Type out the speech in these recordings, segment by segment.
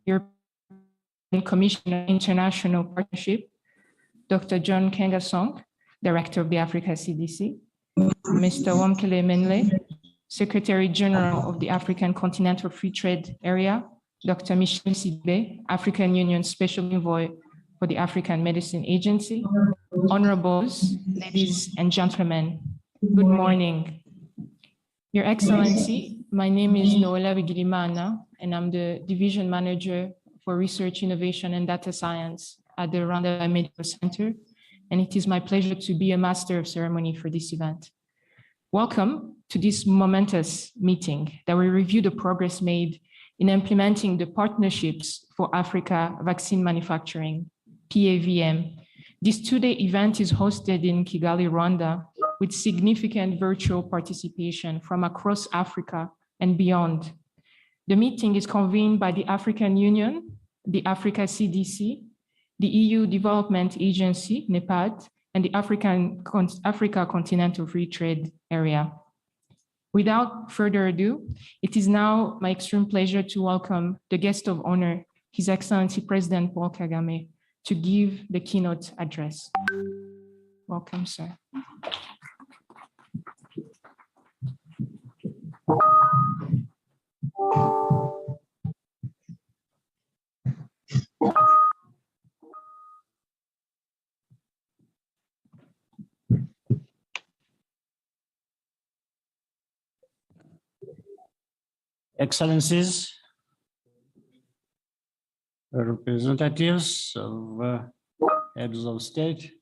European Commission on International Partnership, Dr. John Kengasong, Director of the Africa CDC, Mr. Wamkele Menle, Secretary General of the African Continental Free Trade Area, Dr. Michel Sidbe, African Union Special Envoy for the African Medicine Agency, honorables, ladies and gentlemen, good morning. Your Excellency, my name is Noela Wigilimana, and I'm the Division Manager for Research, Innovation, and Data Science at the Rwanda Medical Center, and it is my pleasure to be a Master of Ceremony for this event. Welcome to this momentous meeting that will review the progress made in implementing the Partnerships for Africa Vaccine Manufacturing, PAVM. This two-day event is hosted in Kigali, Rwanda, with significant virtual participation from across Africa and beyond. The meeting is convened by the African Union, the Africa CDC, the EU Development Agency, NEPAD, and the Africa Continental Free Trade Area. Without further ado, it is now my extreme pleasure to welcome the guest of honor, His Excellency President Paul Kagame, to give the keynote address. Welcome, sir. Excellencies, representatives of heads of state,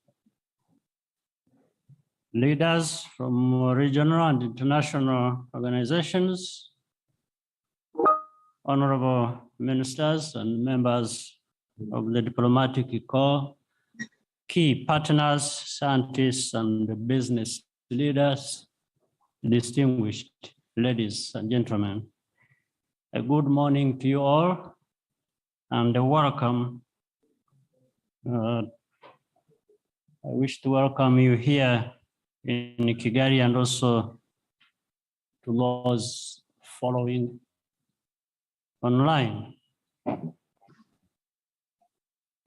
leaders from regional and international organizations, honorable ministers and members of the diplomatic corps, key partners, scientists, and business leaders, distinguished ladies and gentlemen. A good morning to you all, and welcome. I wish to welcome you here in Kigali and also to those following online.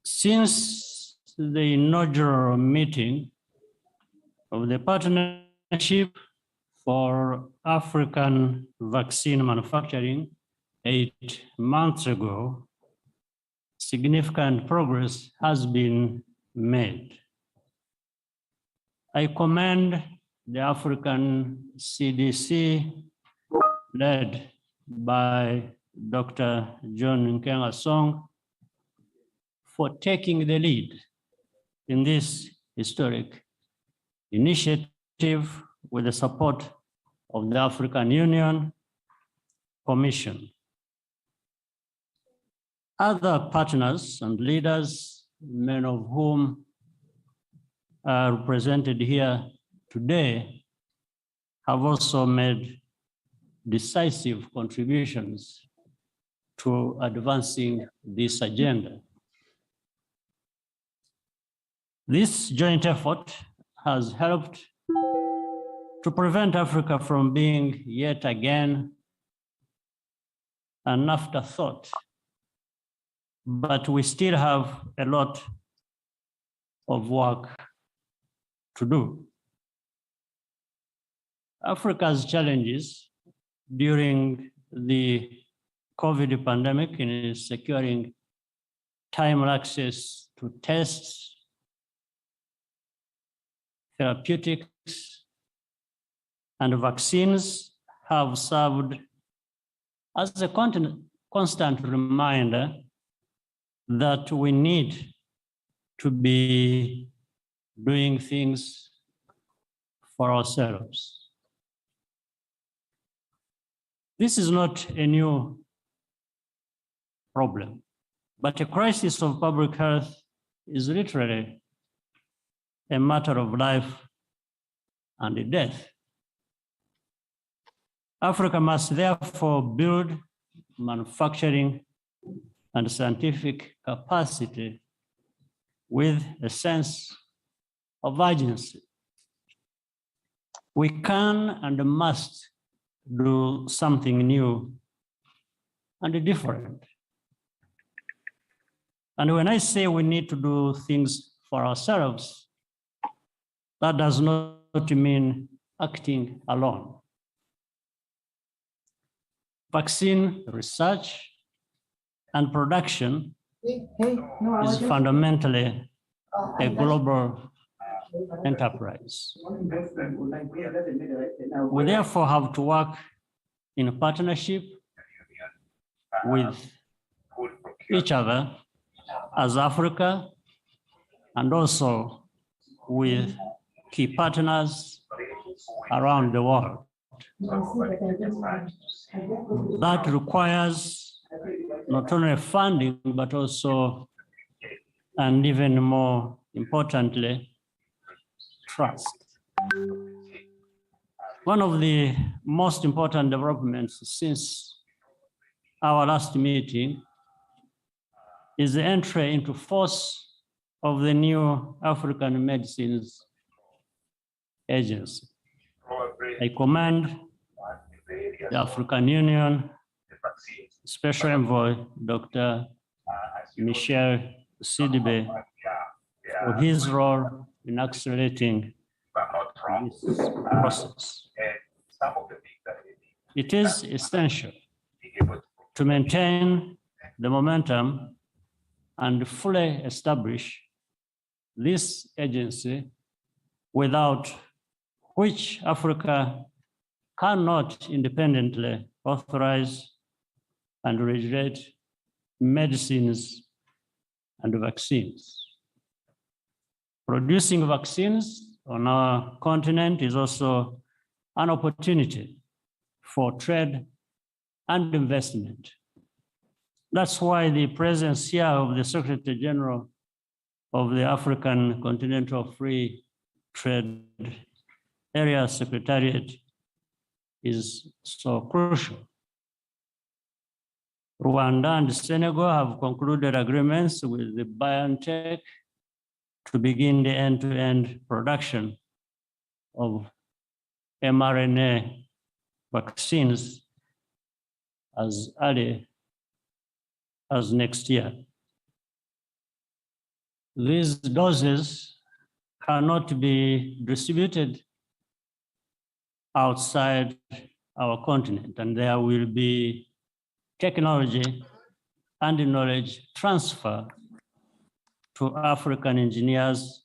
Since the inaugural meeting of the Partnership for African Vaccine Manufacturing 8 months ago, significant progress has been made. I commend the African CDC, led by Dr. John Kengasong, for taking the lead in this historic initiative with the support of the African Union Commission. Other partners and leaders, many of whom are represented here today, have also made decisive contributions to advancing this agenda. This joint effort has helped to prevent Africa from being yet again an afterthought. But we still have a lot of work to do. Africa's challenges during the COVID pandemic in securing timely access to tests, therapeutics, and vaccines have served as a constant reminder that we need to be doing things for ourselves. This is not a new problem, but a crisis of public health is literally a matter of life and death. Africa must therefore build manufacturing and scientific capacity with a sense of urgency. We can and must do something new and different. And when I say we need to do things for ourselves, that does not mean acting alone. Vaccine research and production is fundamentally a global enterprise. We therefore have to work in partnership with each other as Africa and also with key partners around the world. That requires not only funding, but also, and even more importantly, trust. One of the most important developments since our last meeting is the entry into force of the new African Medicines Agency. I commend the African Union Special Envoy, Dr. Michel Sidibe, for his role in accelerating this process. It is essential to maintain the momentum and fully establish this agency, without which Africa cannot independently authorize and regulate medicines and vaccines. Producing vaccines on our continent is also an opportunity for trade and investment. That's why the presence here of the Secretary General of the African Continental Free Trade Area Secretariat is so crucial. Rwanda and Senegal have concluded agreements with the BioNTech to begin the end-to-end production of mRNA vaccines as early as next year. These doses cannot be distributed outside our continent, and there will be technology and knowledge transfer to African engineers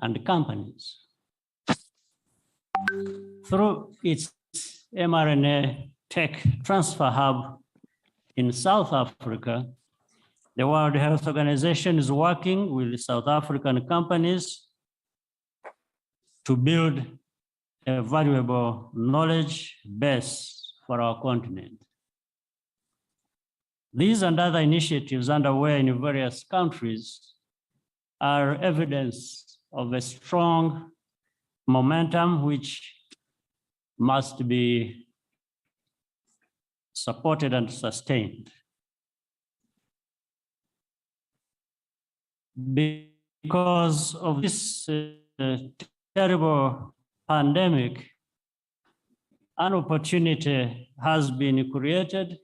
and companies. Through its mRNA tech transfer hub in South Africa, the World Health Organization is working with South African companies to build a valuable knowledge base for our continent. These and other initiatives underway in various countries are evidence of a strong momentum which must be supported and sustained. Because of this terrible pandemic, an opportunity has been created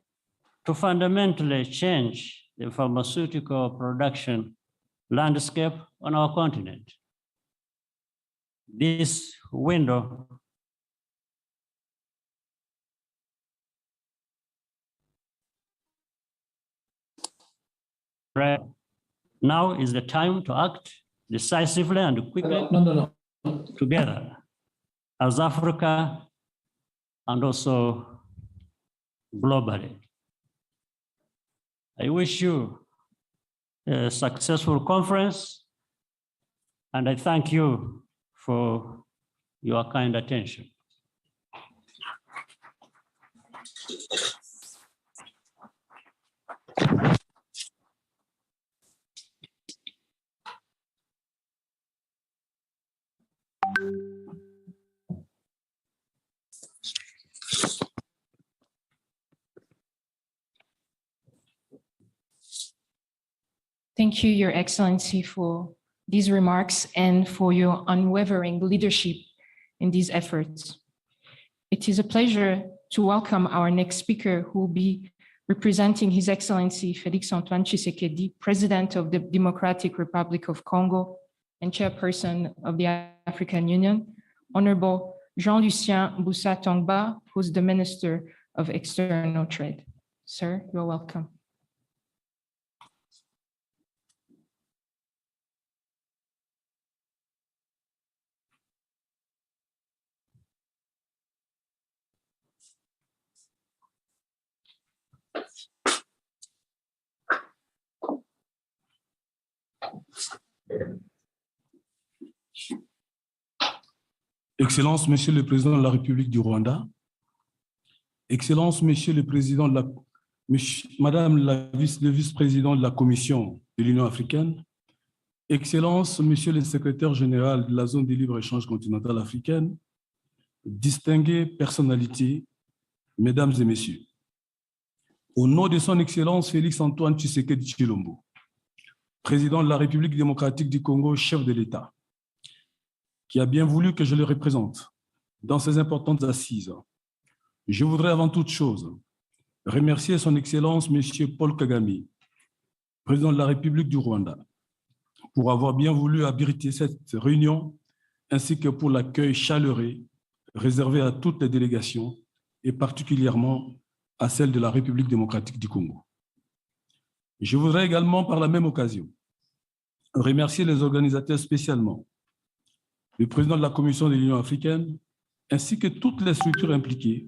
to fundamentally change the pharmaceutical production landscape on our continent. This window now is the time to act decisively and quickly together as Africa and also globally. I wish you a successful conference, and I thank you for your kind attention. Thank you, Your Excellency, for these remarks and for your unwavering leadership in these efforts. It is a pleasure to welcome our next speaker, who will be representing His Excellency Félix Antoine Tshisekedi, President of the Democratic Republic of Congo and Chairperson of the African Union, Honorable Jean-Lucien Boussa Tongba, who's the Minister of External Trade. Sir, you're welcome. Excellences, Monsieur le Président de la République du Rwanda, Excellences, Monsieur le Président de Madame le Vice-président de la Commission de l'Union africaine, Excellences, Monsieur le Secrétaire général de la zone de libre-échange continentale africaine, distinguées personnalités, Mesdames et Messieurs, au nom de son Excellence Félix Antoine Tshisekedi Tshilombo, Président de la République démocratique du Congo, chef de l'État, qui a bien voulu que je le représente dans ces importantes assises, je voudrais avant toute chose remercier son Excellence M. Paul Kagame, Président de la République du Rwanda, pour avoir bien voulu abriter cette réunion, ainsi que pour l'accueil chaleureux réservé à toutes les délégations, et particulièrement à celle de la République démocratique du Congo. Je voudrais également, par la même occasion, remercier les organisateurs spécialement, le président de la Commission de l'Union africaine, ainsi que toutes les structures impliquées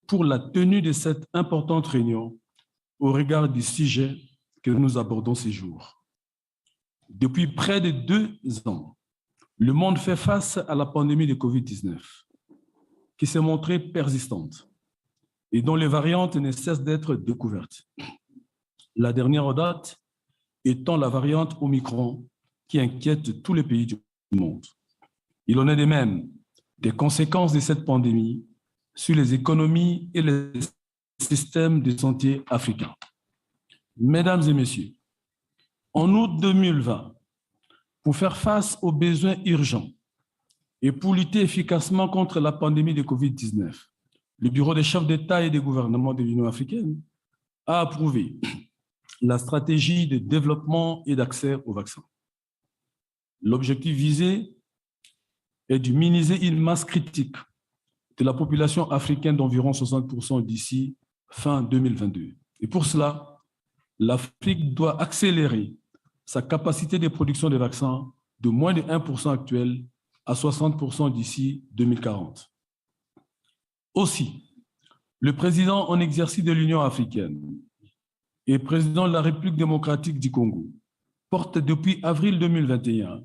pour la tenue de cette importante réunion au regard du sujet que nous abordons ces jours. Depuis près de 2 ans, le monde fait face à la pandémie de Covid-19, qui s'est montrée persistante et dont les variantes ne cessent d'être découvertes. La dernière en date étant la variante Omicron qui inquiète tous les pays du monde. Il en est de même des conséquences de cette pandémie sur les économies et les systèmes de santé africains. Mesdames et messieurs, en août 2020, pour faire face aux besoins urgents et pour lutter efficacement contre la pandémie de Covid-19, le Bureau des chefs d'État et des gouvernements de l'Union africaine a approuvé la stratégie de développement et d'accès aux vaccins. L'objectif visé est d'immuniser une masse critique de la population africaine d'environ 60% d'ici fin 2022. Et pour cela, l'Afrique doit accélérer sa capacité de production de vaccins de moins de 1% actuel à 60% d'ici 2040. Aussi, le président en exercice de l'Union africaine et président de la République démocratique du Congo porte depuis avril 2021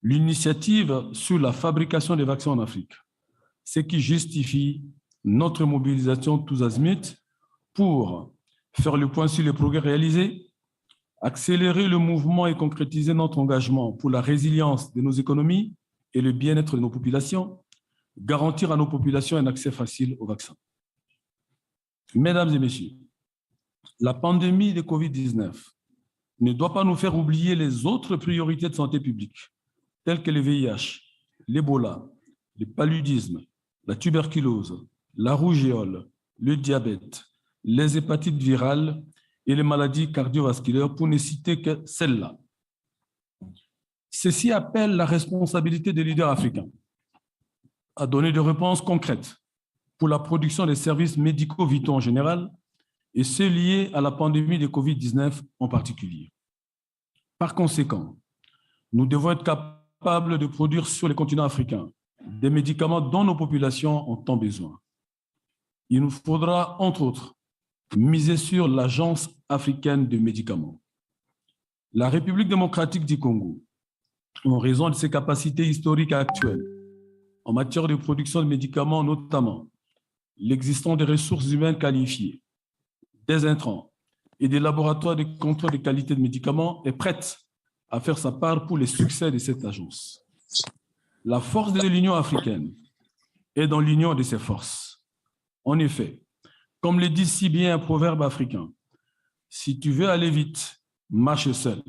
l'initiative sur la fabrication des vaccins en Afrique, ce qui justifie notre mobilisation tous azimuts pour faire le point sur les progrès réalisés, accélérer le mouvement et concrétiser notre engagement pour la résilience de nos économies et le bien-être de nos populations, garantir à nos populations un accès facile aux vaccins. Mesdames et messieurs, la pandémie de Covid-19 ne doit pas nous faire oublier les autres priorités de santé publique, telles que le VIH, l'Ebola, le paludisme, la tuberculose, la rougeole, le diabète, les hépatites virales et les maladies cardiovasculaires, pour ne citer que celles-là. Ceci appelle la responsabilité des leaders africains à donner des réponses concrètes pour la production des services médicaux vitaux en général et ceux liés à la pandémie de Covid-19 en particulier. Par conséquent, nous devons être capables de produire sur les continents africains des médicaments dont nos populations ont tant besoin. Il nous faudra, entre autres, miser sur l'Agence africaine de médicaments. La République démocratique du Congo, en raison de ses capacités historiques actuelles, en matière de production de médicaments notamment, l'existence des ressources humaines qualifiées, des intrants et des laboratoires de contrôle de qualité de médicaments, est prête à faire sa part pour les succès de cette agence. La force de l'Union africaine est dans l'union de ses forces. En effet, comme le dit si bien un proverbe africain, si tu veux aller vite, marche seul.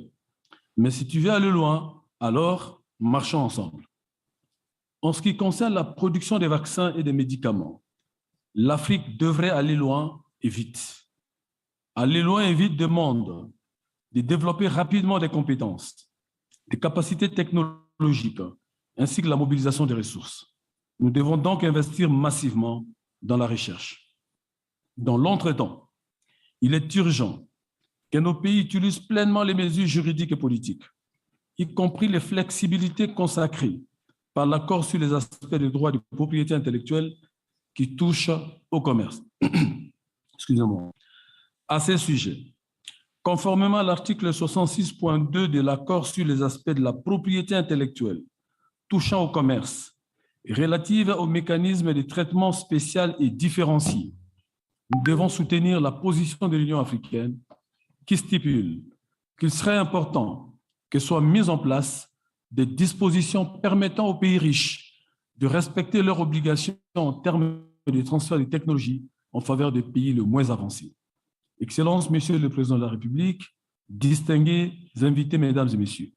Mais si tu veux aller loin, alors marchons ensemble. En ce qui concerne la production des vaccins et des médicaments, l'Afrique devrait aller loin et vite. Aller loin et vite demande de développer rapidement des compétences, des capacités technologiques, ainsi que la mobilisation des ressources. Nous devons donc investir massivement dans la recherche. Dans l'entretemps, il est urgent que nos pays utilisent pleinement les mesures juridiques et politiques, y compris les flexibilités consacrées par l'accord sur les aspects des droits de propriété intellectuelle qui touchent au commerce. Excusez-moi. À ce sujet, conformément à l'article 66.2 de l'accord sur les aspects de la propriété intellectuelle touchant au commerce et relative au mécanisme de traitement spécial et différencié, nous devons soutenir la position de l'Union africaine qui stipule qu'il serait important que soient mises en place des dispositions permettant aux pays riches de respecter leurs obligations en termes de transfert de technologies en faveur des pays les moins avancés. Excellences, Monsieur le Président de la République, distingués invités, Mesdames et Messieurs,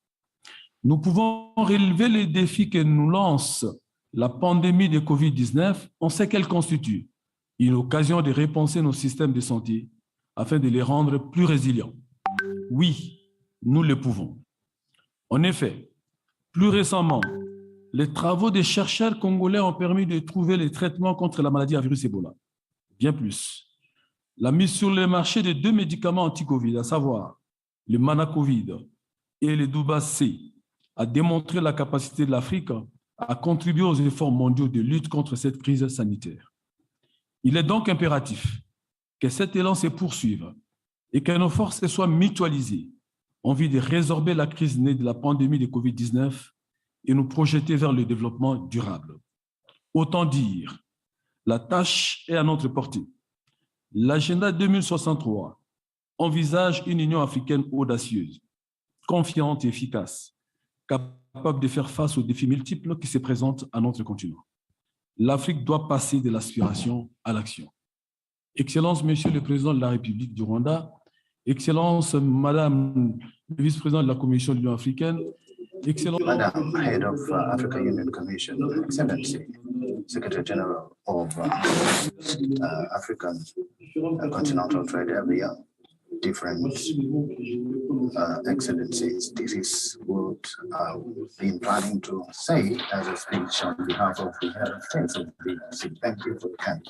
nous pouvons relever les défis que nous lance la pandémie de Covid-19. On sait qu'elle constitue une occasion de repenser nos systèmes de santé afin de les rendre plus résilients. Oui, nous le pouvons. En effet, plus récemment, les travaux des chercheurs congolais ont permis de trouver les traitements contre la maladie à virus Ebola. Bien plus, la mise sur le marché de 2 médicaments anti-Covid, à savoir le Manacovid et le Duba-C, a démontré la capacité de l'Afrique à contribuer aux efforts mondiaux de lutte contre cette crise sanitaire. Il est donc impératif que cet élan se poursuive et que nos forces soient mutualisées en vue de résorber la crise née de la pandémie de Covid-19 et nous projeter vers le développement durable. Autant dire, la tâche est à notre portée. L'agenda 2063 envisage une Union africaine audacieuse, confiante et efficace, capable de faire face aux défis multiples qui se présentent à notre continent. L'Afrique doit passer de l'aspiration à l'action. Excellence, Monsieur le Président de la République du Rwanda, Excellence, Madame le Vice-président de la Commission de l'Union africaine, Excellence, Madam Head of Africa Union Commission, Excellency, Secretary General of African Continental Trade Area, different excellencies. This is what I've been planning to say as a speech on behalf of the Head of State of the DRC. Thank you for the time.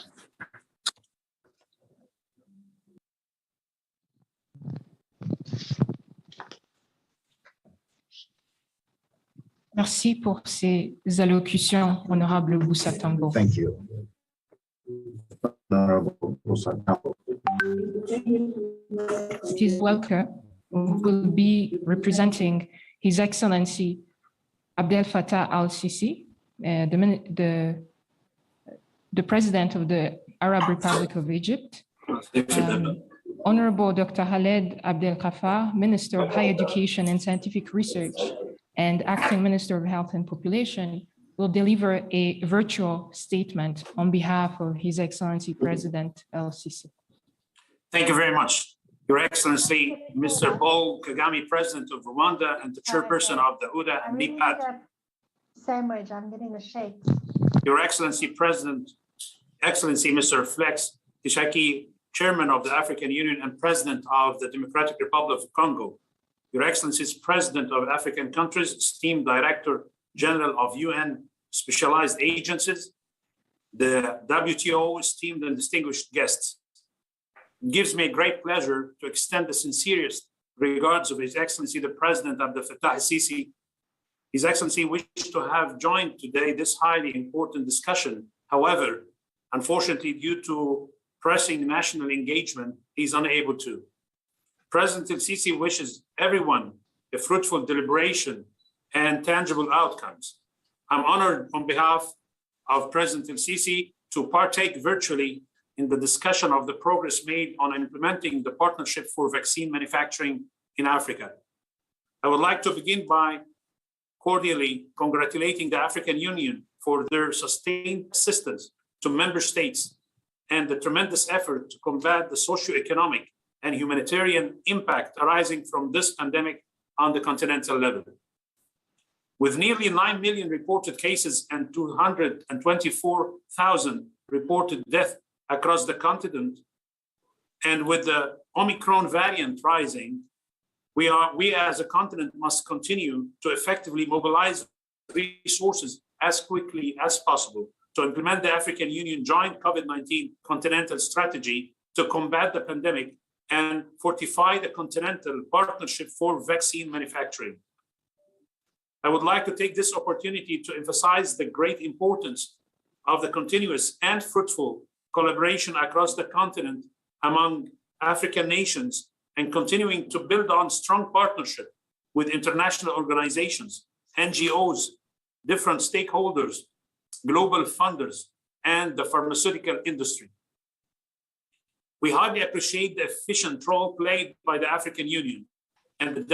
Merci pour ces allocutions, honorable Boussa Tambo. Thank you. Honorable Boussa Tambo. It is Welker who will be representing His Excellency Abdel-Fattah al-Sisi, the President of the Arab Republic of Egypt, Honorable Dr. Khaled Abdel-Ghaffar, Minister of Higher Education and Scientific Research and Acting Minister of Health and Population, will deliver a virtual statement on behalf of His Excellency President el-Sisi. Thank you very much. Your Excellency, Mr. Paul Kagame, President of Rwanda and the Chairperson of the UDA and NIPAD. Sandwich, I'm getting the shakes. Your Excellency, Mr. Flex Tshisekedi, Chairman of the African Union and President of the Democratic Republic of Congo. Your Excellencies, President of African countries, esteemed Director General of UN specialized agencies, the WTO, esteemed and distinguished guests. It gives me great pleasure to extend the sincerest regards of His Excellency, the President Abdel-Fattah al-Sisi. His Excellency wished to have joined today this highly important discussion. However, unfortunately, due to pressing national engagement, he's unable to. President el-Sisi wishes everyone a fruitful deliberation and tangible outcomes. I'm honored on behalf of President el-Sisi to partake virtually in the discussion of the progress made on implementing the Partnership for Vaccine Manufacturing in Africa. I would like to begin by cordially congratulating the African Union for their sustained assistance to member states and the tremendous effort to combat the socioeconomic and humanitarian impact arising from this pandemic on the continental level. With nearly 9 million reported cases and 224,000 reported deaths across the continent, And with the Omicron variant rising, we as a continent must continue to effectively mobilize resources as quickly as possible to implement the African Union joint COVID-19 continental strategy to combat the pandemic and fortify the continental partnership for vaccine manufacturing. I would like to take this opportunity to emphasize the great importance of the continuous and fruitful collaboration across the continent among African nations and continuing to build on strong partnership with international organizations, NGOs, different stakeholders, global funders, and the pharmaceutical industry. We highly appreciate the efficient role played by the African Union and the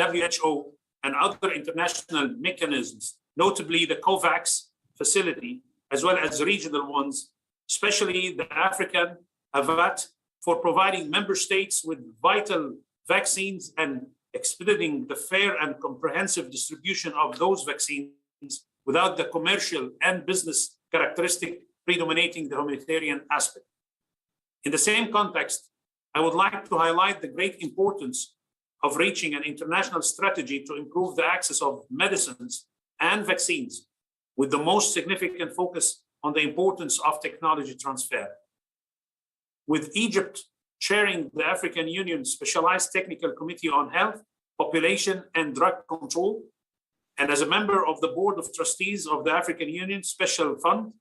WHO and other international mechanisms, notably the COVAX facility, as well as regional ones, especially the African Afcfta, for providing member states with vital vaccines and expediting the fair and comprehensive distribution of those vaccines without the commercial and business characteristic predominating the humanitarian aspect. In the same context, I would like to highlight the great importance of reaching an international strategy to improve the access of medicines and vaccines, with the most significant focus on the importance of technology transfer. With Egypt chairing the African Union Specialized Technical Committee on Health, Population, and Drug Control, and as a member of the Board of Trustees of the African Union Special Fund,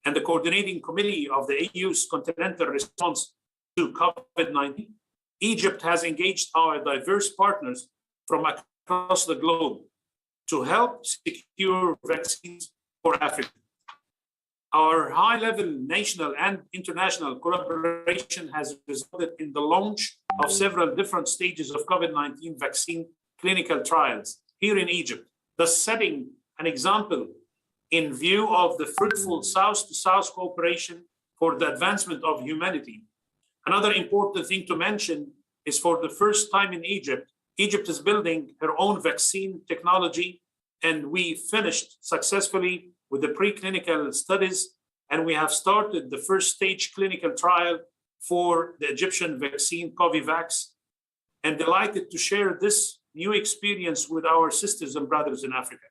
and the Coordinating Committee of the EU's continental response to COVID-19, Egypt has engaged our diverse partners from across the globe to help secure vaccines for Africa. Our high-level national and international collaboration has resulted in the launch of several different stages of COVID-19 vaccine clinical trials here in Egypt, thus setting an example in view of the fruitful South-to-South cooperation for the advancement of humanity. Another important thing to mention is for the first time in Egypt, Egypt is building her own vaccine technology, and we finished successfully with the preclinical studies, and we have started the first stage clinical trial for the Egyptian vaccine Covivax, and delighted to share this new experience with our sisters and brothers in Africa.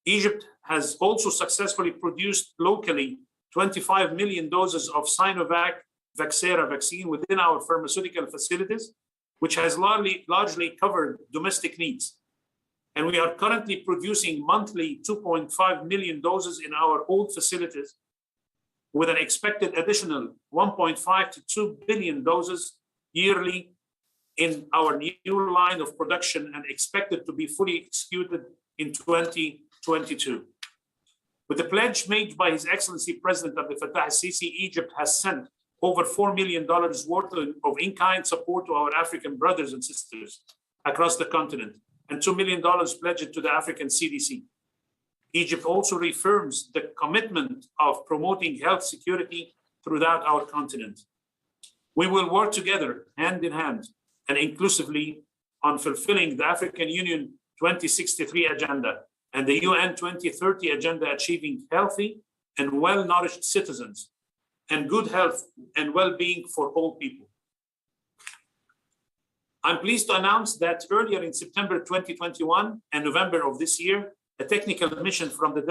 Egypt has also successfully produced locally 25 million doses of Sinovac Vera vaccine within our pharmaceutical facilities, which has largely covered domestic needs. And we are currently producing monthly 2.5 million doses in our old facilities, with an expected additional 1.5 to 2 billion doses yearly in our new line of production, and expected to be fully executed in 2022. With the pledge made by His Excellency President Abdel Fattah al-Sisi, Egypt has sent over $4 million worth of in-kind support to our African brothers and sisters across the continent, and $2 million pledged to the African CDC. Egypt also reaffirms the commitment of promoting health security throughout our continent. We will work together hand in hand and inclusively on fulfilling the African Union 2063 agenda and the UN 2030 agenda, achieving healthy and well-nourished citizens and good health and well-being for all people. I'm pleased to announce that earlier in September 2021 and November of this year, a technical mission from the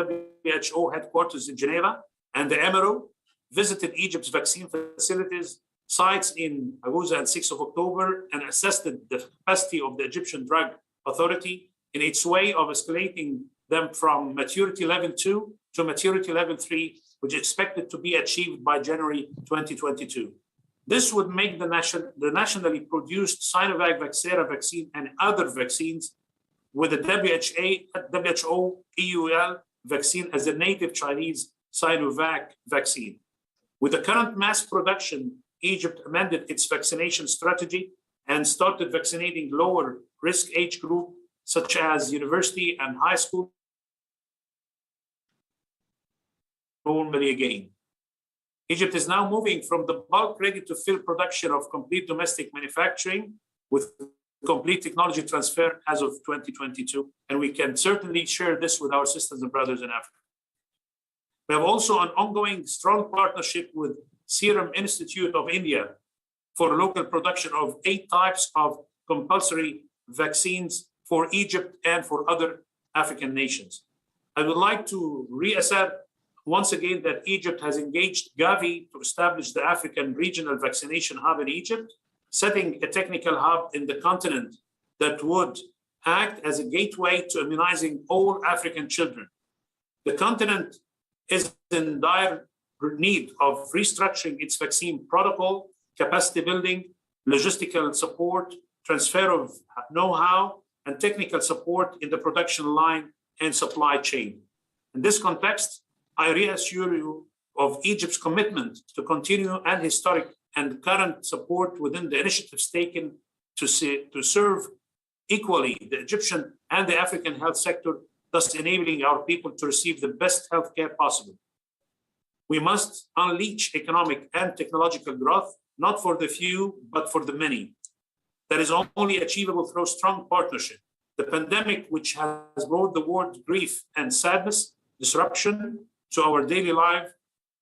WHO headquarters in Geneva and the MRO visited Egypt's vaccine facilities, sites in Aguza and 6th of October, and assessed the capacity of the Egyptian Drug Authority in its way of escalating them from maturity level 2 to maturity level 3, which is expected to be achieved by January 2022. This would make the nationally produced Sinovac Vera vaccine and other vaccines with the WHO EUL vaccine as a native Chinese Sinovac vaccine. With the current mass production, Egypt amended its vaccination strategy and started vaccinating lower risk age group, such as university and high school, normally again. Egypt is now moving from the bulk ready-to-fill production of complete domestic manufacturing with complete technology transfer as of 2022, and we can certainly share this with our sisters and brothers in Africa. We have also an ongoing strong partnership with Serum Institute of India for local production of 8 types of compulsory vaccines for Egypt and for other African nations. I would like to reassert once again that Egypt has engaged Gavi to establish the African Regional Vaccination Hub in Egypt, setting a technical hub in the continent that would act as a gateway to immunizing all African children. The continent is in dire need of restructuring its vaccine protocol, capacity building, logistical support, transfer of know-how, and technical support in the production line and supply chain. In this context, I reassure you of Egypt's commitment to continue and historic and current support within the initiatives taken to serve equally the Egyptian and the African health sector, thus enabling our people to receive the best healthcare possible. We must unleash economic and technological growth, not for the few, but for the many. That is only achievable through strong partnership. The pandemic, which has brought the world grief and sadness, disruption to our daily life,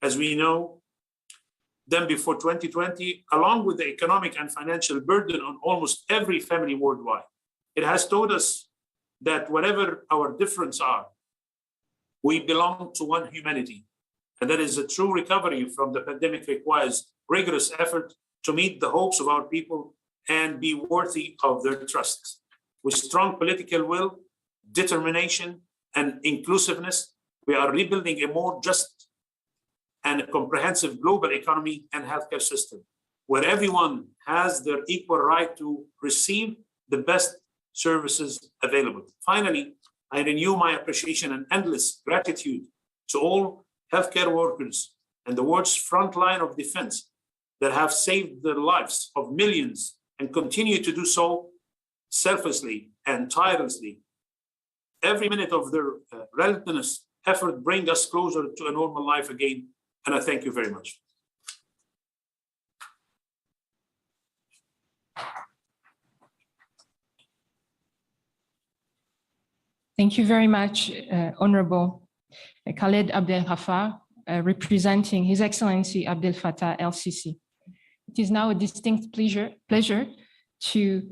as we know them before 2020, along with the economic and financial burden on almost every family worldwide. It has taught us that whatever our differences are, we belong to one humanity. And that is a true recovery from the pandemic requires rigorous effort to meet the hopes of our people and be worthy of their trust. With strong political will, determination, and inclusiveness, we are rebuilding a more just and a comprehensive global economy and healthcare system, where everyone has their equal right to receive the best services available. Finally, I renew my appreciation and endless gratitude to all healthcare workers and the world's front line of defense that have saved the lives of millions and continue to do so selflessly and tirelessly. Every minute of their relentless effort bring us closer to a normal life again, and I thank you very much. Thank you very much, Honorable Khaled Abdel Ghaffar, representing His Excellency Abdel Fattah el-Sisi. It is now a distinct pleasure to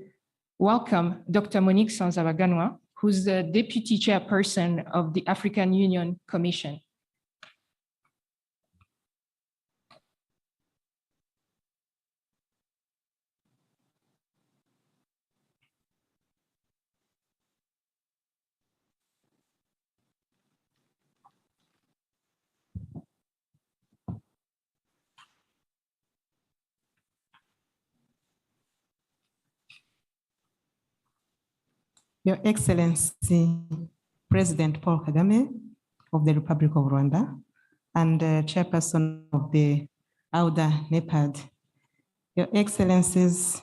welcome Dr. Monique Sanzabaganwa, who's the Deputy Chairperson of the African Union Commission. Your Excellency, President Paul Kagame of the Republic of Rwanda and Chairperson of the AUDA NEPAD, Your Excellencies,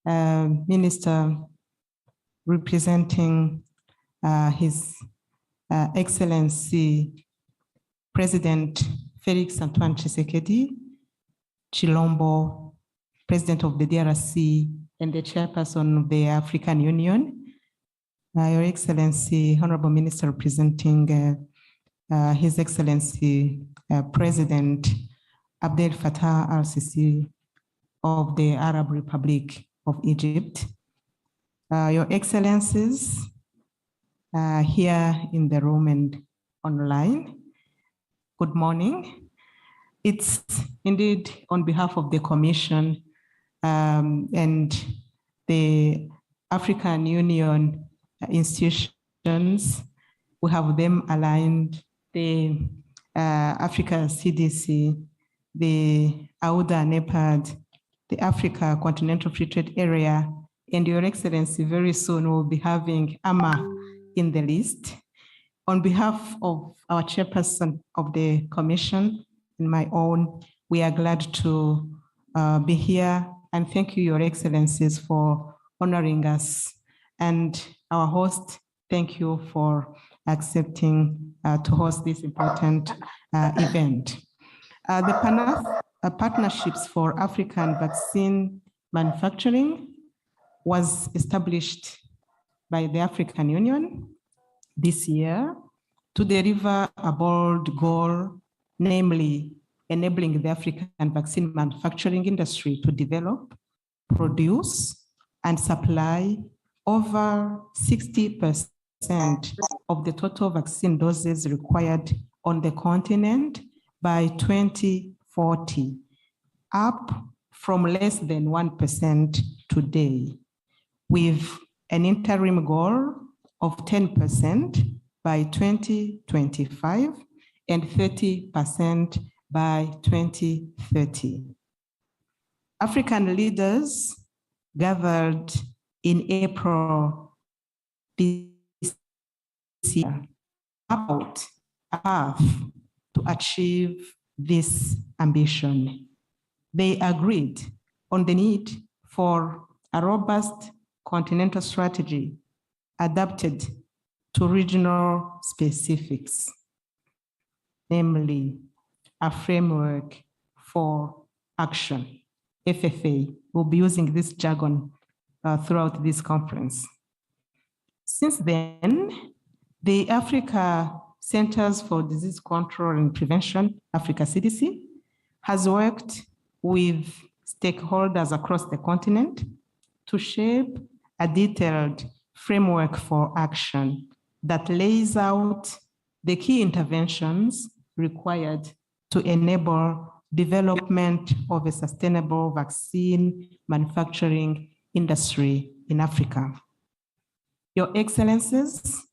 Minister representing His Excellency President Felix Antoine Tshisekedi Chilombo, President of the DRC and the Chairperson of the African Union, Your Excellency, Honorable Minister representing His Excellency President Abdel Fattah el-Sisi of the Arab Republic of Egypt, Your Excellencies here in the room and online, good morning. It's indeed on behalf of the Commission and the African Union institutions, we have them aligned, the Africa CDC, the AUDA NEPAD, the Africa Continental Free Trade Area, and Your Excellency, very soon we'll be having AMA in the list. On behalf of our chairperson of the Commission and my own, we are glad to be here, and thank you, Your Excellencies, for honoring us. And our host, thank you for accepting to host this important event. The Partnerships for African Vaccine Manufacturing was established by the African Union this year to deliver a bold goal, namely enabling the African vaccine manufacturing industry to develop, produce, and supply over 60% of the total vaccine doses required on the continent by 2040, up from less than 1% today, with an interim goal of 10% by 2025 and 30% by 2030. African leaders gathered in April this year about a path to achieve this ambition. They agreed on the need for a robust continental strategy adapted to regional specifics, namely a framework for action. FFA, we'll be using this jargon throughout this conference. Since then, the Africa Centers for Disease Control and Prevention, Africa CDC, has worked with stakeholders across the continent to shape a detailed framework for action that lays out the key interventions required to enable development of a sustainable vaccine manufacturing industry in Africa. Your Excellencies,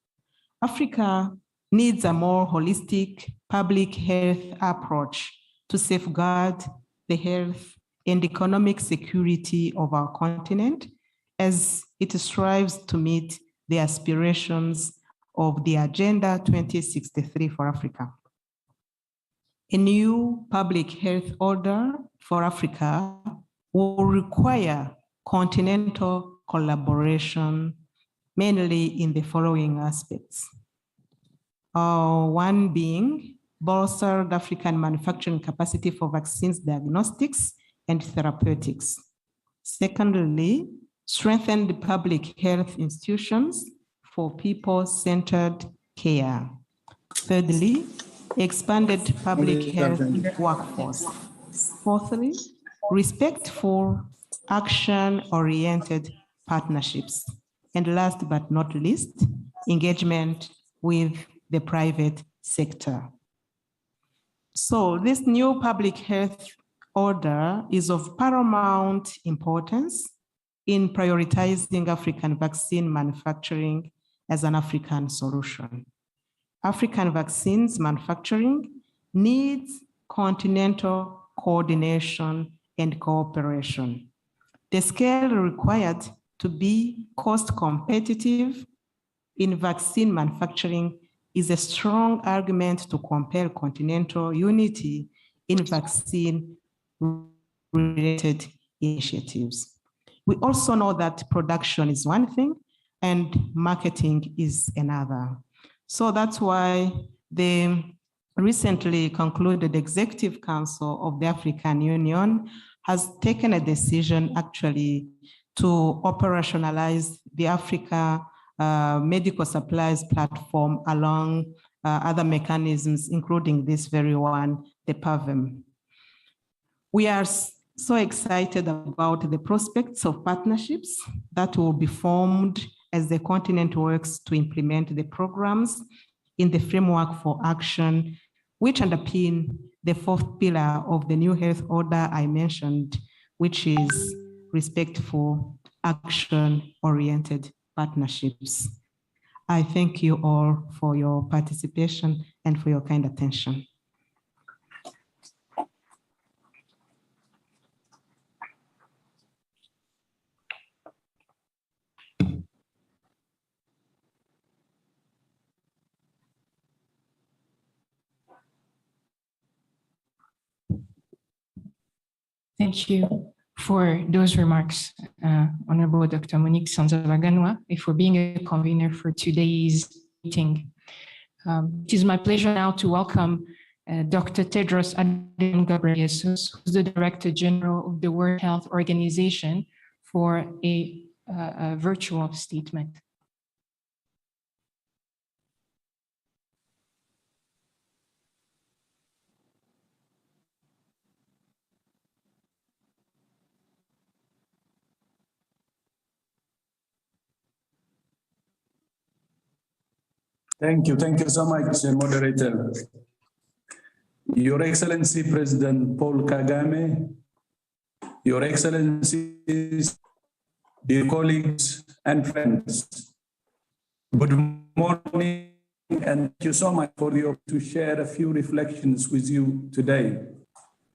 Africa needs a more holistic public health approach to safeguard the health and economic security of our continent as it strives to meet the aspirations of the Agenda 2063 for Africa. A new public health order for Africa will require continental collaboration, mainly in the following aspects. One being bolstered African manufacturing capacity for vaccines, diagnostics, and therapeutics. Secondly, strengthened public health institutions for people-centered care. Thirdly, expanded public health workforce. Fourthly, respectful, action-oriented partnerships. And last but not least, engagement with the private sector. So this new public health order is of paramount importance in prioritizing African vaccine manufacturing as an African solution. African vaccines manufacturing needs continental coordination and cooperation. The scale required to be cost competitive in vaccine manufacturing is a strong argument to compel continental unity in vaccine-related initiatives. We also know that production is one thing and marketing is another. So that's why the recently concluded Executive Council of the African Union has taken a decision actually to operationalize the Africa medical supplies platform along other mechanisms, including this very one, the PAVM. We are so excited about the prospects of partnerships that will be formed as the continent works to implement the programs in the framework for action, which underpin the fourth pillar of the new health order I mentioned, which is respectful, action-oriented partnerships. I thank you all for your participation and for your kind attention. Thank you for those remarks, Honorable Dr. Monique Sanzabaganwa, for being a convener for today's meeting. It is my pleasure now to welcome Dr. Tedros Adhanom Ghebreyesus, who's the Director General of the World Health Organization, for a virtual statement. Thank you so much, moderator. Your Excellency President Paul Kagame, Your Excellencies, dear colleagues and friends, good morning, and thank you so much for the opportunity to share a few reflections with you today.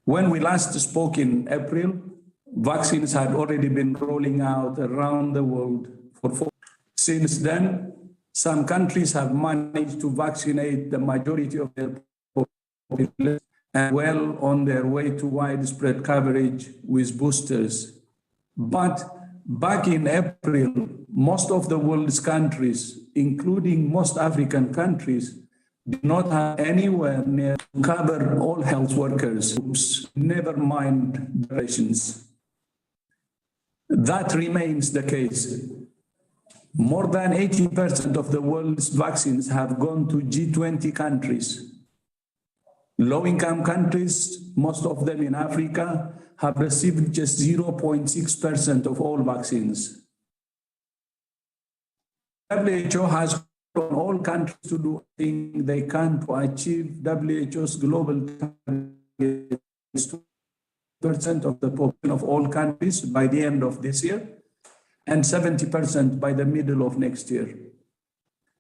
When we last spoke in April, vaccines had already been rolling out around the world for 4 years. Since then, some countries have managed to vaccinate the majority of their population and well on their way to widespread coverage with boosters. But back in April, most of the world's countries, including most African countries, did not have anywhere near to cover all health workers, never mind durations. That remains the case. More than 80% of the world's vaccines have gone to G20 countries. Low-income countries, most of them in Africa, have received just 0.6% of all vaccines. WHO has on all countries to do everything they can to achieve WHO's global target, 2% of the population of all countries by the end of this year, and 70% by the middle of next year.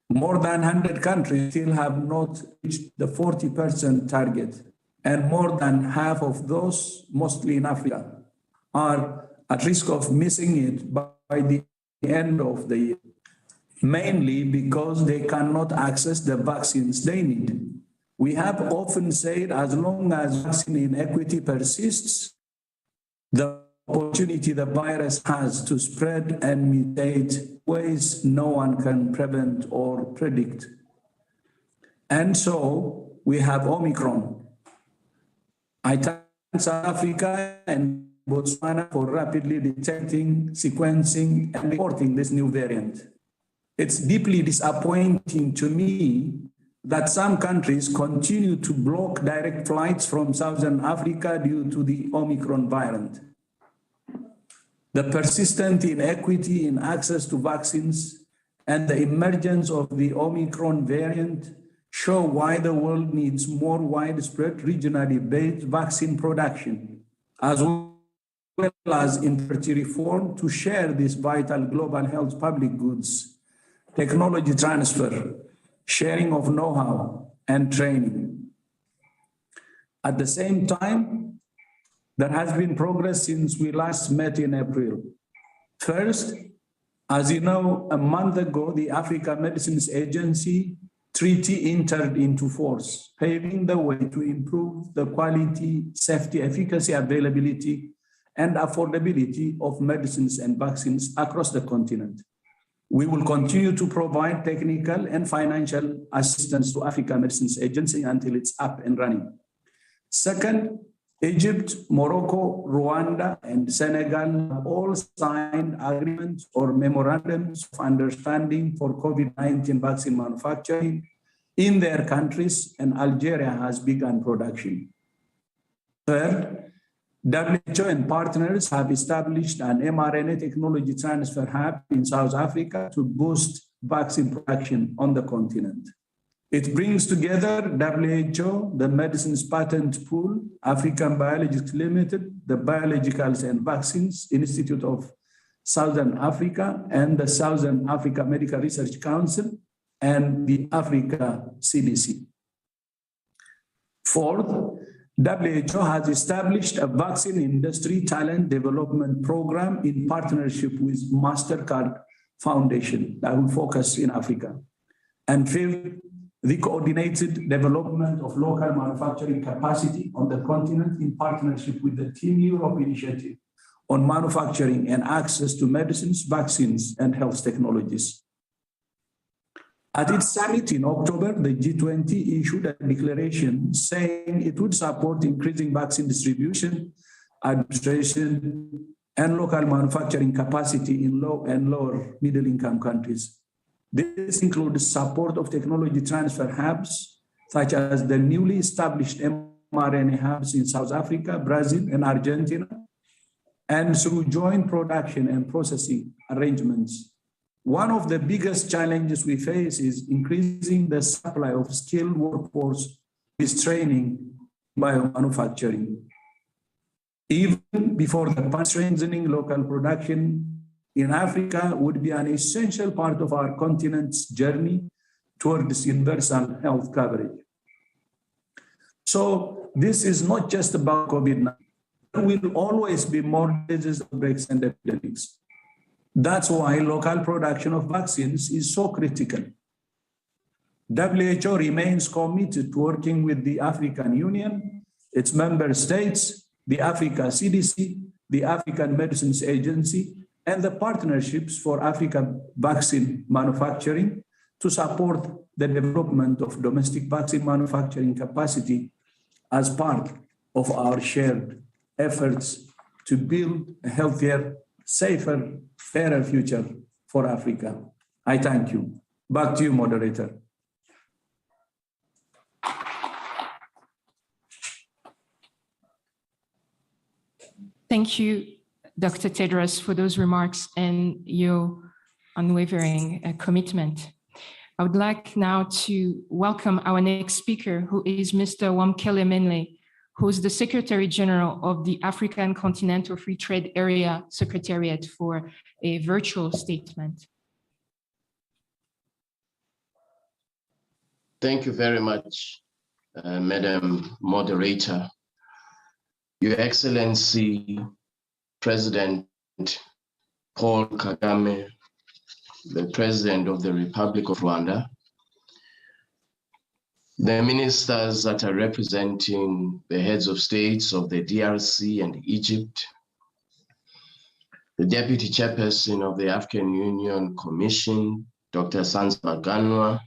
More than 100 countries still have not reached the 40% target, and more than half of those, mostly in Africa, are at risk of missing it by the end of the year, mainly because they cannot access the vaccines they need. We have often said as long as vaccine inequity persists, the opportunity the virus has to spread and mutate ways no one can prevent or predict. And so we have Omicron. I thank South Africa and Botswana for rapidly detecting, sequencing, and reporting this new variant. It's deeply disappointing to me that some countries continue to block direct flights from Southern Africa due to the Omicron variant. The persistent inequity in access to vaccines and the emergence of the Omicron variant show why the world needs more widespread regionally based vaccine production, as well as industry reform to share this vital global health public goods, technology transfer, sharing of know-how, and training. At the same time, there has been progress since we last met in April. First, as you know, a month ago, the Africa Medicines Agency Treaty entered into force, paving the way to improve the quality, safety, efficacy, availability, and affordability of medicines and vaccines across the continent. We will continue to provide technical and financial assistance to Africa Medicines Agency until it's up and running. Second, Egypt, Morocco, Rwanda, and Senegal have all signed agreements or memorandums of understanding for COVID-19 vaccine manufacturing in their countries, and Algeria has begun production. Third, WHO and partners have established an mRNA technology transfer hub in South Africa to boost vaccine production on the continent. It brings together WHO, the Medicines Patent Pool, African Biologics Limited, the Biologicals and Vaccines Institute of Southern Africa, and the Southern Africa Medical Research Council, and the Africa CDC. Fourth, WHO has established a vaccine industry talent development program in partnership with MasterCard Foundation that will focus in Africa. And fifth, the coordinated development of local manufacturing capacity on the continent in partnership with the Team Europe initiative on manufacturing and access to medicines, vaccines, and health technologies. At its summit in October, the G20 issued a declaration saying it would support increasing vaccine distribution, administration, and local manufacturing capacity in low and lower middle-income countries. This includes support of technology transfer hubs, such as the newly established mRNA hubs in South Africa, Brazil, and Argentina, and through joint production and processing arrangements One of the biggest challenges we face is increasing the supply of skilled workforce with training biomanufacturing. Even before the strengthening local production in Africa would be an essential part of our continent's journey towards universal health coverage. So this is not just about COVID-19. There will always be more disease outbreaks and epidemics. That's why local production of vaccines is so critical. WHO remains committed to working with the African Union, its member states, the Africa CDC, the African Medicines Agency, and the Partnerships for African Vaccine Manufacturing to support the development of domestic vaccine manufacturing capacity as part of our shared efforts to build a healthier, safer, fairer future for Africa. I thank you. Back to you, moderator. Thank you, Dr. Tedros, for those remarks and your unwavering commitment. I would like now to welcome our next speaker, who is Mr. Wamkele Menle, who is the Secretary General of the African Continental Free Trade Area Secretariat, for a virtual statement. Thank you very much, Madam Moderator. Your Excellency, President Paul Kagame, the President of the Republic of Rwanda, the ministers that are representing the heads of states of the DRC and Egypt, the Deputy Chairperson of the African Union Commission, Dr. Sansbaganwa,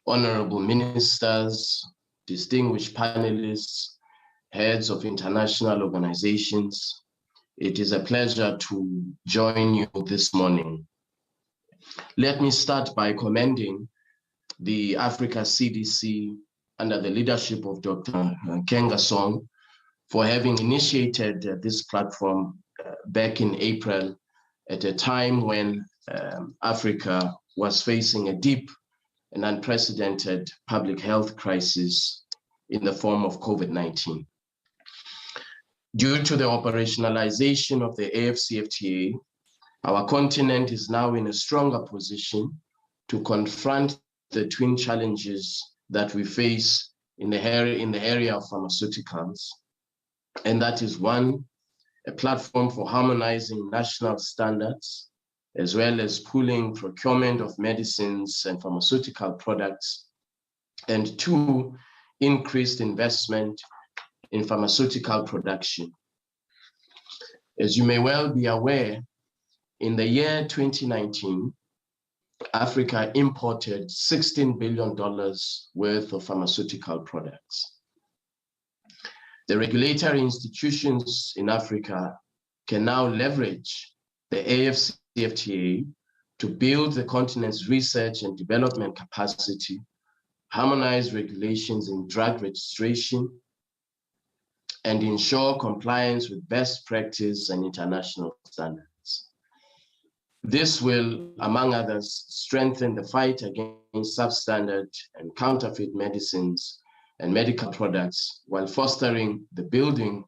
honorable ministers, distinguished panelists, heads of international organizations, it is a pleasure to join you this morning. Let me start by commending the Africa CDC under the leadership of Dr. Kengasong for having initiated this platform back in April at a time when Africa was facing a deep and unprecedented public health crisis in the form of COVID-19. Due to the operationalization of the Afcfta, our continent is now in a stronger position to confront the twin challenges that we face in the area of pharmaceuticals. And that is one, a platform for harmonizing national standards, as well as pooling procurement of medicines and pharmaceutical products. And two, increased investment in pharmaceutical production. As you may well be aware, in the year 2019, Africa imported $16 billion worth of pharmaceutical products. The regulatory institutions in Africa can now leverage the Afcfta to build the continent's research and development capacity, harmonize regulations in drug registration, and ensure compliance with best practice and international standards. This will, among others, strengthen the fight against substandard and counterfeit medicines and medical products, while fostering the building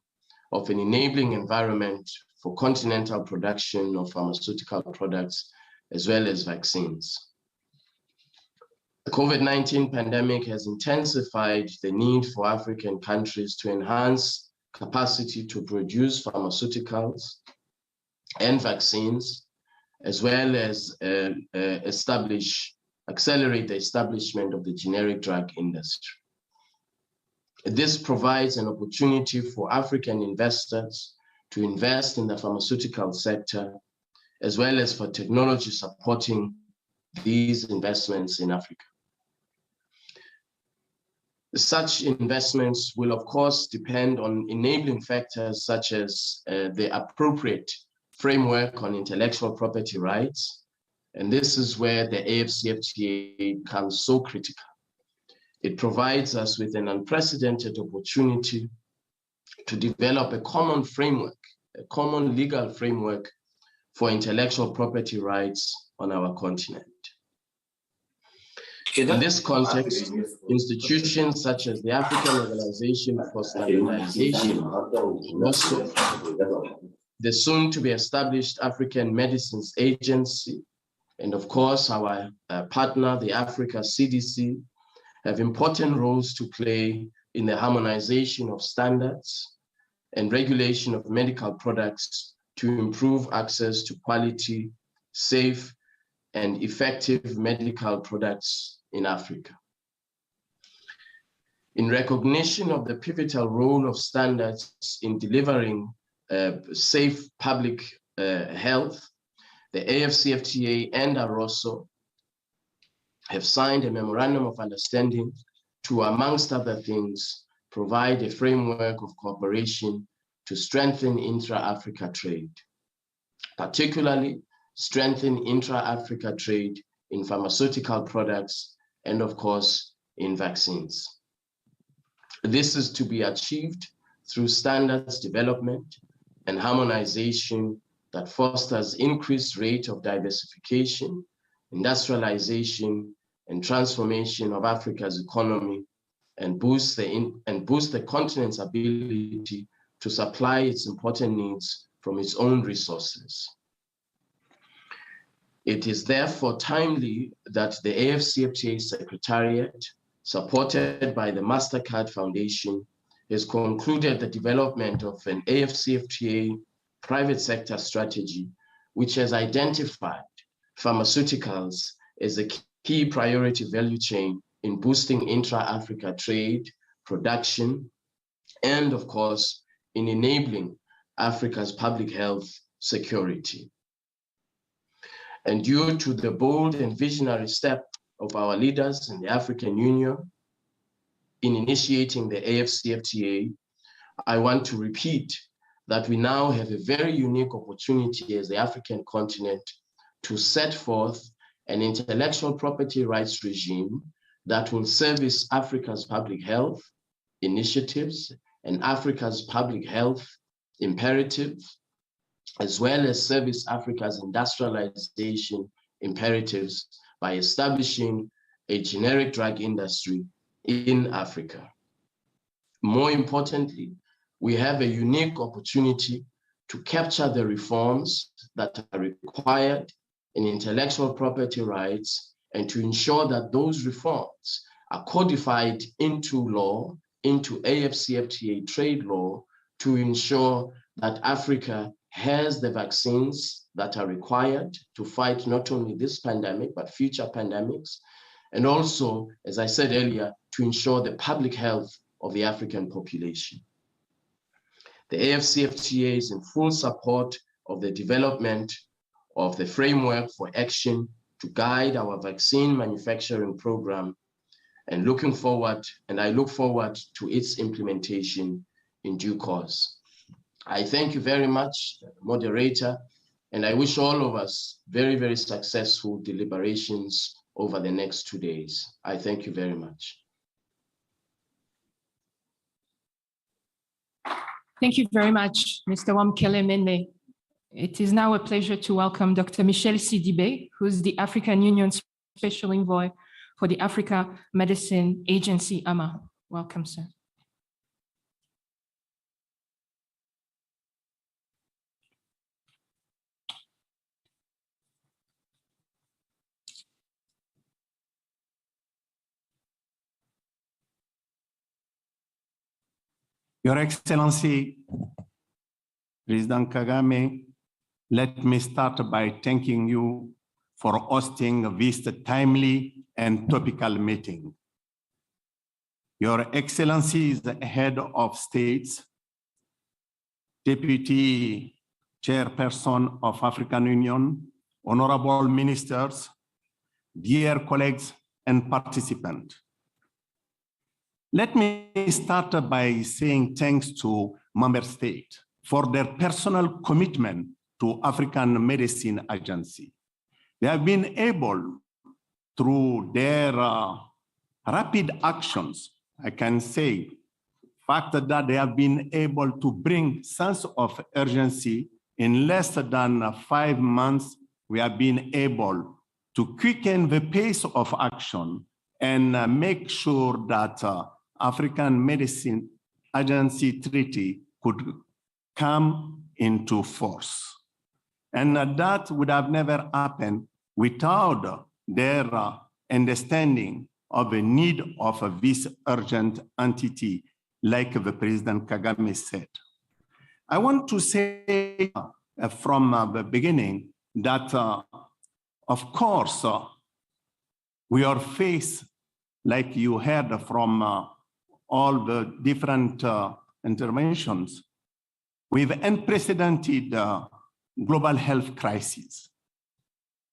of an enabling environment for continental production of pharmaceutical products, as well as vaccines. The COVID-19 pandemic has intensified the need for African countries to enhance capacity to produce pharmaceuticals and vaccines, as well as accelerate the establishment of the generic drug industry. This provides an opportunity for African investors to invest in the pharmaceutical sector, as well as for technology supporting these investments in Africa. Such investments will, of course, depend on enabling factors such as the appropriate framework on intellectual property rights. And this is where the Afcfta becomes so critical. It provides us with an unprecedented opportunity to develop a common framework, a common legal framework for intellectual property rights on our continent. In this context, institutions such as the African Organization for Standardization, also the soon-to-be-established African Medicines Agency, and of course our partner, the Africa CDC, have important roles to play in the harmonization of standards and regulation of medical products to improve access to quality, safe, and effective medical products in Africa. In recognition of the pivotal role of standards in delivering safe public health, the Afcfta and AROSO have signed a memorandum of understanding to, amongst other things, provide a framework of cooperation to strengthen intra-Africa trade, particularly strengthen intra-Africa trade in pharmaceutical products and, of course, in vaccines. This is to be achieved through standards development and harmonization that fosters increased rate of diversification, industrialization, and transformation of Africa's economy, and boost the continent's ability to supply its important needs from its own resources. It is therefore timely that the Afcfta Secretariat, supported by the MasterCard Foundation, has concluded the development of an Afcfta private sector strategy, which has identified pharmaceuticals as a key priority value chain in boosting intra-Africa trade, production, and of course, in enabling Africa's public health security. And due to the bold and visionary step of our leaders in the African Union in initiating the Afcfta, I want to repeat that we now have a very unique opportunity as the African continent to set forth an intellectual property rights regime that will service Africa's public health initiatives and Africa's public health imperatives, as well as service Africa's industrialization imperatives by establishing a generic drug industry in Africa. More importantly, we have a unique opportunity to capture the reforms that are required in intellectual property rights and to ensure that those reforms are codified into law, into Afcfta trade law, to ensure that Africa has the vaccines that are required to fight not only this pandemic, but future pandemics, and also, as I said earlier, to ensure the public health of the African population. The Afcfta is in full support of the development of the framework for action to guide our vaccine manufacturing program, and I look forward to its implementation in due course. I thank you very much, moderator, and I wish all of us very, very successful deliberations over the next 2 days. I thank you very much. Thank you very much, Mr. Wamkele Mende. It is now a pleasure to welcome Dr. Michel Sidibé, who's the African Union Special Envoy for the Africa Medicine Agency, AMA. Welcome, sir. Your Excellency, President Kagame, let me start by thanking you for hosting this timely and topical meeting. Your Excellency is the head of states, Deputy Chairperson of African Union, honorable ministers, dear colleagues and participants. Let me start by saying thanks to member states for their personal commitment to African Medicine Agency. They have been able, through their rapid actions, I can say, fact that they have been able to bring sense of urgency in less than 5 months, we have been able to quicken the pace of action and make sure that African Medicine Agency Treaty could come into force. And that would have never happened without their understanding of the need of this urgent entity, like the President Kagame said. I want to say from the beginning that, of course, we are faced, like you heard from all the different interventions, with unprecedented global health crisis,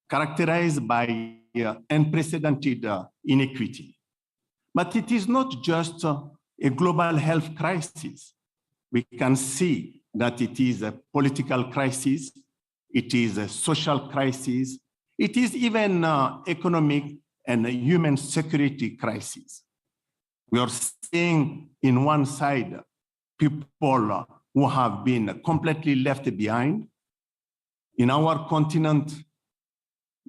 characterized by unprecedented inequity. But it is not just a global health crisis. We can see that it is a political crisis, it is a social crisis, it is even economic and human security crisis. We are seeing in one side people who have been completely left behind. In our continent,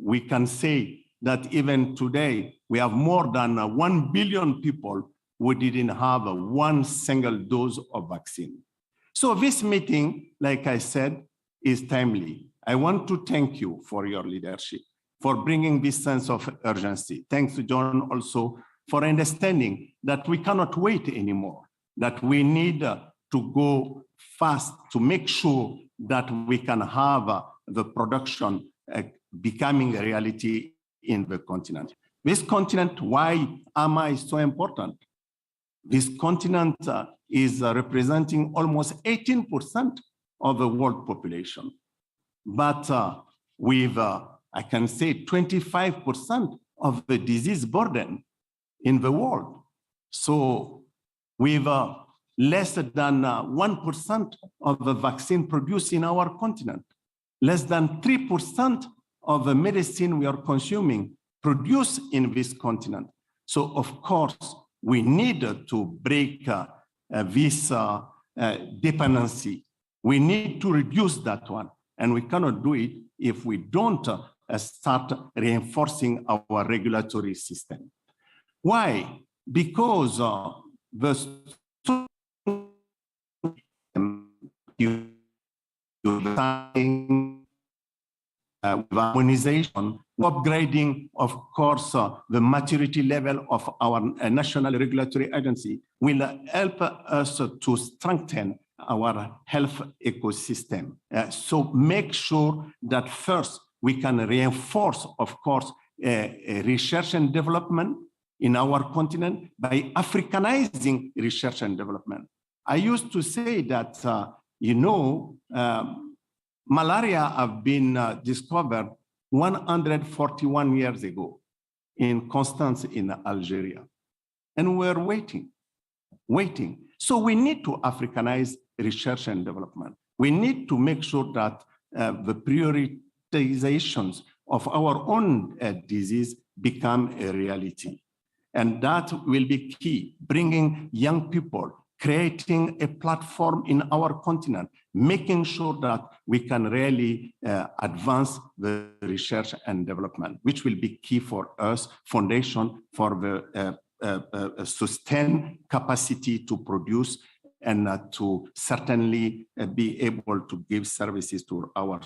we can say that even today, we have more than 1 billion people who didn't have one single dose of vaccine. So this meeting, like I said, is timely. I want to thank you for your leadership, for bringing this sense of urgency. Thanks to John also for understanding that we cannot wait anymore, that we need to go fast to make sure that we can have the production becoming a reality in the continent. This continent, why AMA is so important? This continent is representing almost 18% of the world population. But with, I can say, 25% of the disease burden in the world. So with less than 1% of the vaccine produced in our continent, less than 3% of the medicine we are consuming produced in this continent. So of course, we need to break this dependency. We need to reduce that one. And we cannot do it if we don't start reinforcing our regulatory system. Why? Because the harmonization, upgrading, of course, the maturity level of our national regulatory agency will help us to strengthen our health ecosystem. So make sure that first we can reinforce, of course, research and development in our continent by Africanizing research and development. I used to say that, malaria have been discovered 141 years ago in Constance in Algeria. And we're waiting. So we need to Africanize research and development. We need to make sure that the prioritizations of our own disease become a reality. And that will be key, bringing young people, creating a platform in our continent, making sure that we can really advance the research and development, which will be key for us, foundation for the sustained capacity to produce and to certainly be able to give services to our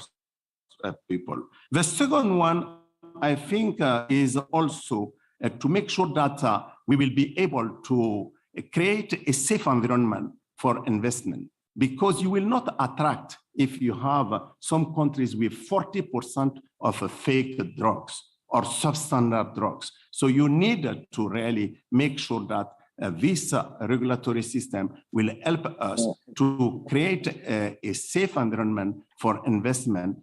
people. The second one, I think, is also to make sure that we will be able to create a safe environment for investment, because you will not attract if you have some countries with 40% of fake drugs or substandard drugs. So you need to really make sure that this regulatory system will help us to create a safe environment for investment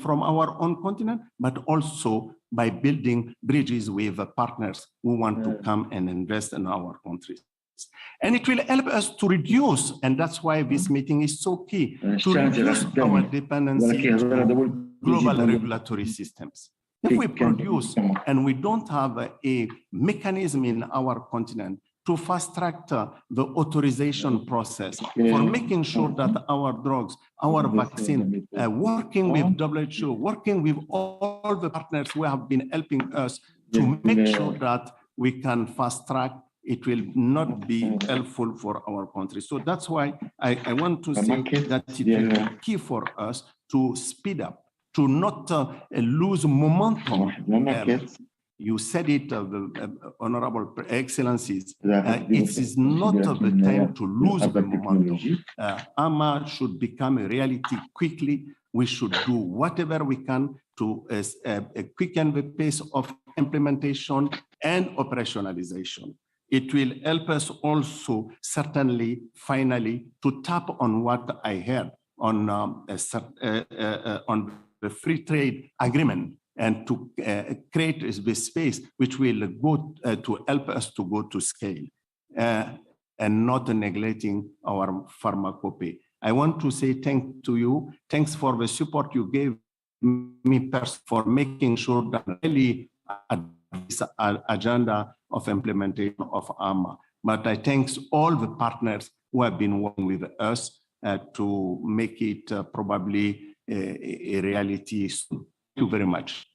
from our own continent, but also by building bridges with partners who want to come and invest in our countries. And it will help us to reduce, and that's why this meeting is so key, to reduce our dependency on global regulatory systems. If we produce and we don't have a mechanism in our continent to fast track the authorization process, for making sure that our drugs, our vaccine, working with WHO, working with all the partners who have been helping us to make sure that we can fast track. It will not be helpful for our country. So that's why I want to say that it will be key for us to speed up, to not lose momentum. You said it, Honorable Excellencies, it is not the time to lose the momentum. AMA should become a reality quickly. We should do whatever we can to quicken the pace of implementation and operationalization. It will help us also, certainly, finally, to tap on what I heard on the free trade agreement, and to create the space which will go to help us to go to scale and not neglecting our pharmacopea. I want to say thank to you. Thanks for the support you gave me for making sure that really this agenda of implementation of AMA. But I thank all the partners who have been working with us to make it probably a reality soon. Thank you very much.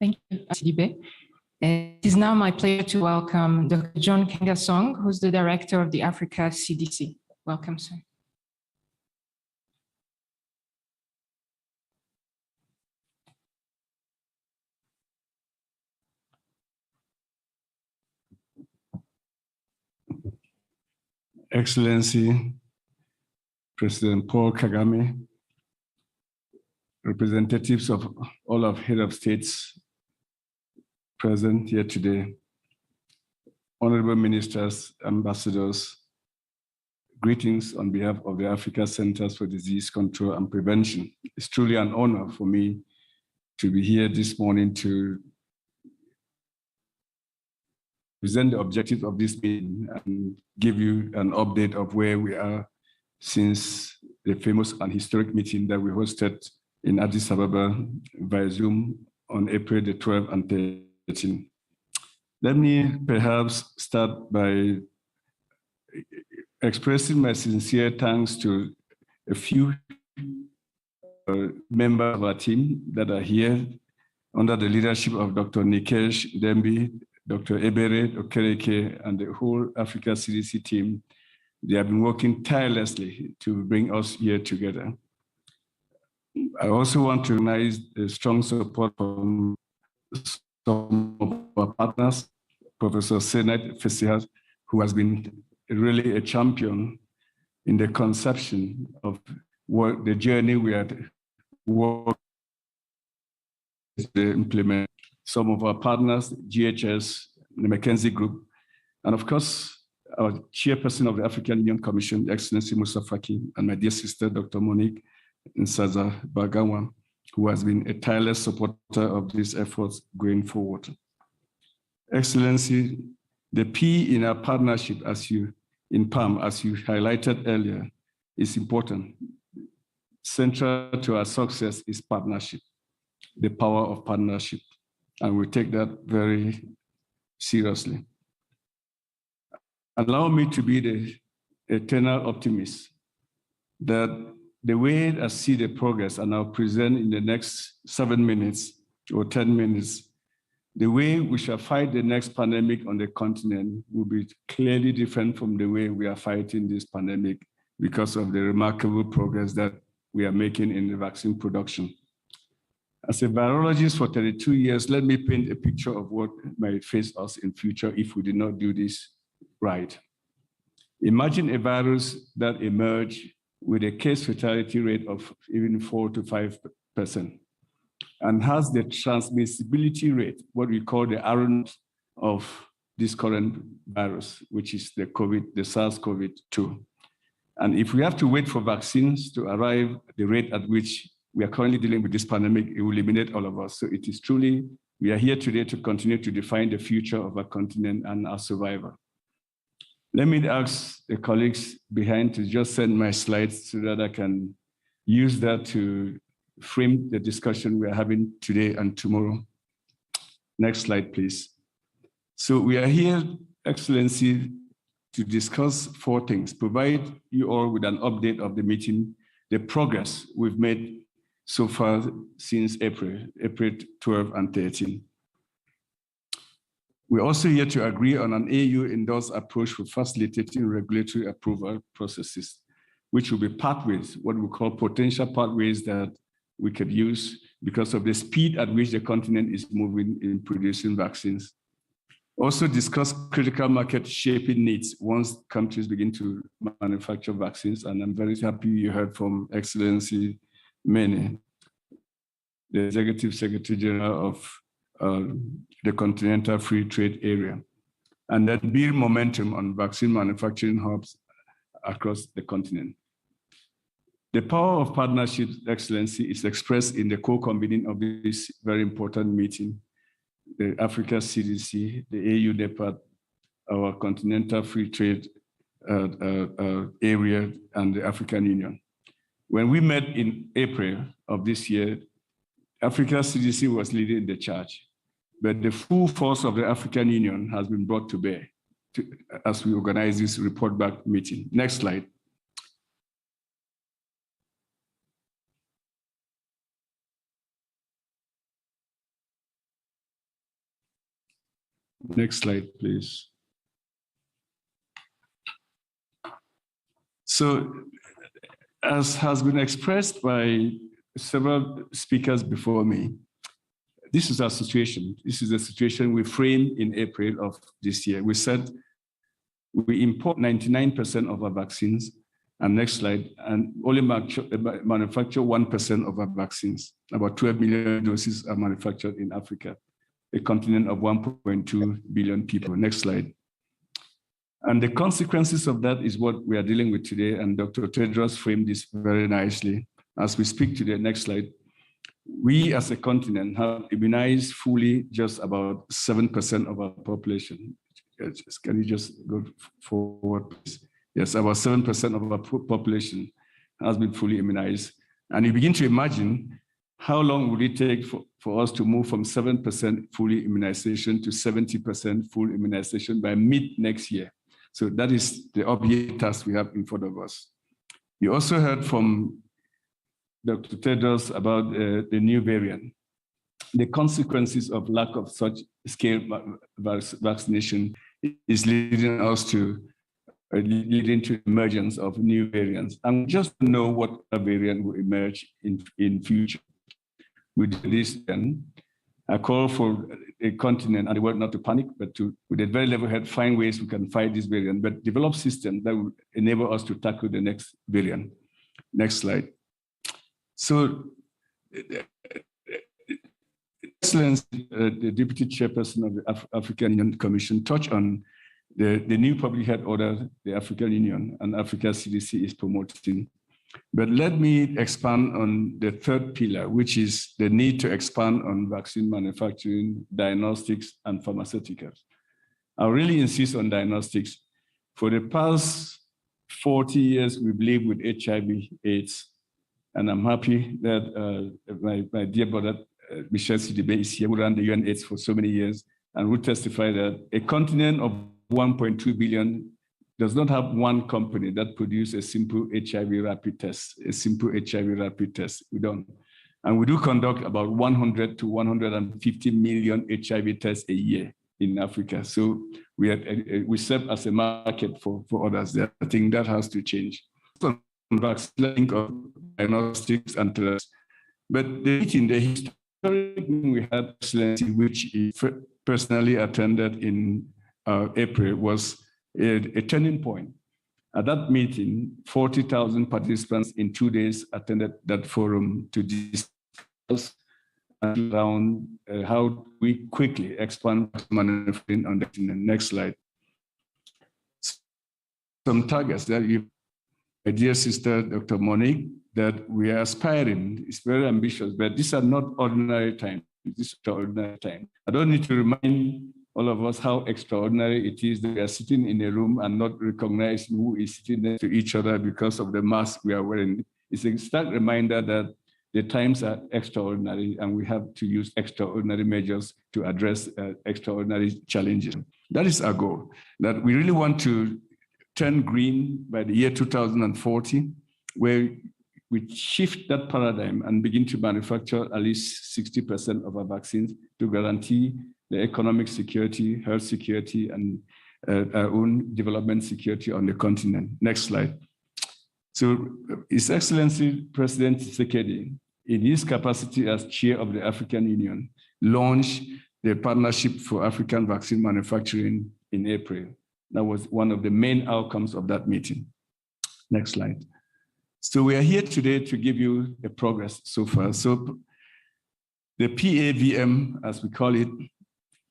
Thank you, Sidibe. It is now my pleasure to welcome Dr. John Kengasong, who's the director of the Africa CDC. Welcome, sir. Excellency, President Paul Kagame, representatives of all of head of states present here today, honorable ministers, ambassadors, greetings on behalf of the Africa Centers for Disease Control and Prevention. It's truly an honor for me to be here this morning to present the objectives of this meeting and give you an update of where we are since the famous and historic meeting that we hosted in Addis Ababa via Zoom on April the 12th and 13th. Let me perhaps start by expressing my sincere thanks to a few members of our team that are here under the leadership of Dr. Nikesh Dembi, Dr. Ebere Okereke, and the whole Africa CDC team. They have been working tirelessly to bring us here together. I also want to recognize the strong support from some of our partners, Professor Senat Fesihat, who has been really a champion in the conception of what the journey we had worked to implement. Some of our partners, GHS, the McKinsey Group, and of course, our chairperson of the African Union Commission, Excellency Musa Faki, and my dear sister, Dr. Monique Nsaza Bagawa, who has been a tireless supporter of these efforts going forward. Excellency, the P in our partnership, in PAM, as you highlighted earlier, is important. Central to our success is partnership, the power of partnership. And we take that very seriously. Allow me to be the eternal optimist that the way I see the progress, and I'll present in the next 7 minutes or 10 minutes, the way we shall fight the next pandemic on the continent will be clearly different from the way we are fighting this pandemic because of the remarkable progress that we are making in the vaccine production. As a virologist for 32 years, let me paint a picture of what might face us in future if we did not do this right. Imagine a virus that emerged with a case fatality rate of even 4 to 5% and has the transmissibility rate, what we call the R0 of this current virus, which is the SARS-CoV-2. And if we have to wait for vaccines to arrive at the rate at which we are currently dealing with this pandemic, it will eliminate all of us. So it is truly, we are here today to continue to define the future of our continent and our survival. Let me ask the colleagues behind to just send my slides so that I can use that to framed the discussion we are having today and tomorrow. Next slide, please. So we are here, Excellency, to discuss 4 things, provide you all with an update of the meeting, the progress we've made so far since April 12 and 13. We're also here to agree on an AU-endorsed approach for facilitating regulatory approval processes, which will be pathways, what we call potential pathways that we could use because of the speed at which the continent is moving in producing vaccines. Also discuss critical market shaping needs once countries begin to manufacture vaccines. And I'm very happy you heard from Excellency Mene, the Executive Secretary General of the Continental Free Trade Area, and that build momentum on vaccine manufacturing hubs across the continent. The power of partnership, Excellency, is expressed in the co-convening of this very important meeting, the Africa CDC, the AU NEPAD, our Continental Free Trade Area, and the African Union. When we met in April of this year, Africa CDC was leading the charge, but the full force of the African Union has been brought to bear as we organize this report back meeting. Next slide. Next slide, please. So, as has been expressed by several speakers before me, this is our situation. This is the situation we framed in April of this year. We said we import 99% of our vaccines, and next slide, and only manufacture 1% of our vaccines. About 12 million doses are manufactured in Africa, a continent of 1.2 billion people. Next slide. And the consequences of that is what we are dealing with today, and Dr. Tedros framed this very nicely. As we speak today, next slide, we as a continent have immunized fully just about 7% of our population. Can you just go forward, please? Yes, about 7% of our population has been fully immunized. And you begin to imagine how long would it take for us to move from 7% full immunization to 70% full immunization by mid next year? So that is the obvious task we have in front of us. You also heard from Dr. Tedros about the new variant. The consequences of lack of such scale vaccination is leading us to emergence of new variants. And just know what a variant will emerge in future. With this, then, I call for a continent and the world not to panic, but to, with a very level head, find ways we can fight this variant, but develop systems that will enable us to tackle the next variant. Next slide. So, Excellency, the Deputy Chairperson of the African Union Commission touched on the new public health order the African Union and Africa CDC is promoting. But let me expand on the third pillar, which is the need to expand on vaccine manufacturing, diagnostics, and pharmaceuticals. I really insist on diagnostics. For the past 40 years, we've lived with HIV/AIDS, and I'm happy that my dear brother, Michel Sidibe, is here, who ran the UN/AIDS for so many years, and would testify that a continent of 1.2 billion does not have one company that produces a simple HIV rapid test, We don't. And we do conduct about 100 to 150 million HIV tests a year in Africa. So we serve as a market for others. I think that has to change. Vaccine of diagnostics and tests. But the historic meeting we had, Excellency, which he personally attended in April, was a turning point. At that meeting, 40,000 participants in 2 days attended that forum to discuss around how we quickly expand manufacturing on the next slide. Some targets that you, my dear sister, Dr. Monique, that we are aspiring. It's very ambitious, but these are not ordinary times. This is extraordinary time. I don't need to remind all of us how extraordinary it is that we are sitting in a room and not recognizing who is sitting next to each other because of the mask we are wearing. It's a stark reminder that the times are extraordinary and we have to use extraordinary measures to address extraordinary challenges. That is our goal, that we really want to turn green by the year 2040, where we shift that paradigm and begin to manufacture at least 60% of our vaccines to guarantee the economic security, health security, and our own development security on the continent. Next slide. So His Excellency President Tshisekedi, in his capacity as chair of the African Union, launched the Partnership for African Vaccine Manufacturing in April. That was one of the main outcomes of that meeting. Next slide. So we are here today to give you the progress so far. So the PAVM, as we call it,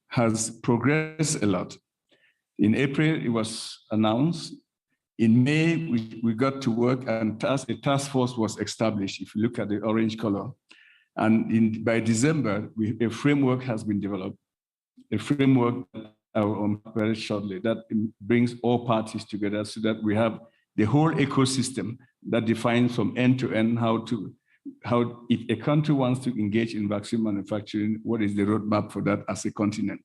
has progressed a lot. In April, it was announced. In May, we got to work and a task force was established, if you look at the orange color. And by December, a framework has been developed, a framework I will unveil very shortly that brings all parties together so that we have the whole ecosystem that defines from end to end how if a country wants to engage in vaccine manufacturing, what is the roadmap for that as a continent.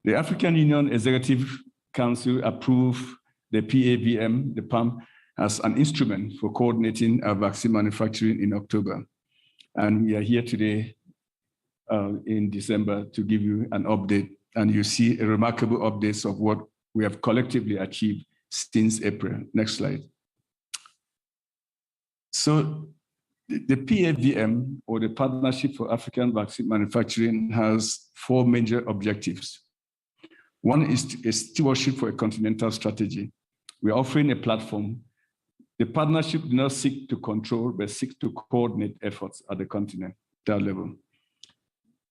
The African Union Executive Council approved the PAVM, the PAM, as an instrument for coordinating our vaccine manufacturing in October. And we are here today in December to give you an update. And you see a remarkable updates of what we have collectively achieved since April. Next slide. So the PAVM, or the Partnership for African Vaccine Manufacturing, has four major objectives. One is a stewardship for a continental strategy. We're offering a platform. The partnership does not seek to control, but seeks to coordinate efforts at the continental level.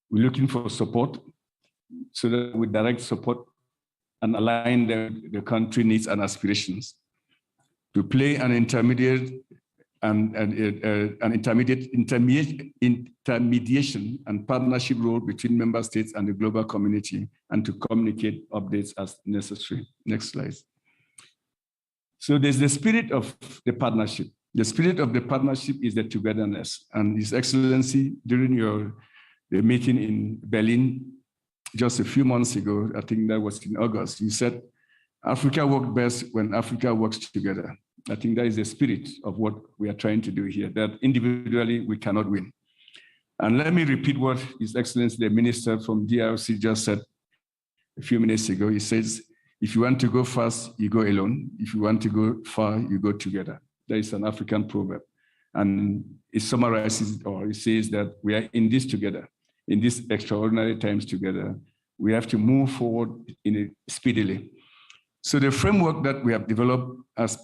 We're looking for support so that we direct support and align the country needs and aspirations to play an intermediation and partnership role between member states and the global community, and to communicate updates as necessary. Next slide. So there's the spirit of the partnership. The spirit of the partnership is the togetherness. And His Excellency, during the meeting in Berlin just a few months ago, I think that was in August, he said, Africa works best when Africa works together. I think that is the spirit of what we are trying to do here, that individually we cannot win. And let me repeat what His Excellency, the Minister from DRC, just said a few minutes ago. He says, if you want to go fast, you go alone. If you want to go far, you go together. That is an African proverb. And it summarizes, or it says that we are in this together, in these extraordinary times together. We have to move forward speedily. So the framework that we have developed as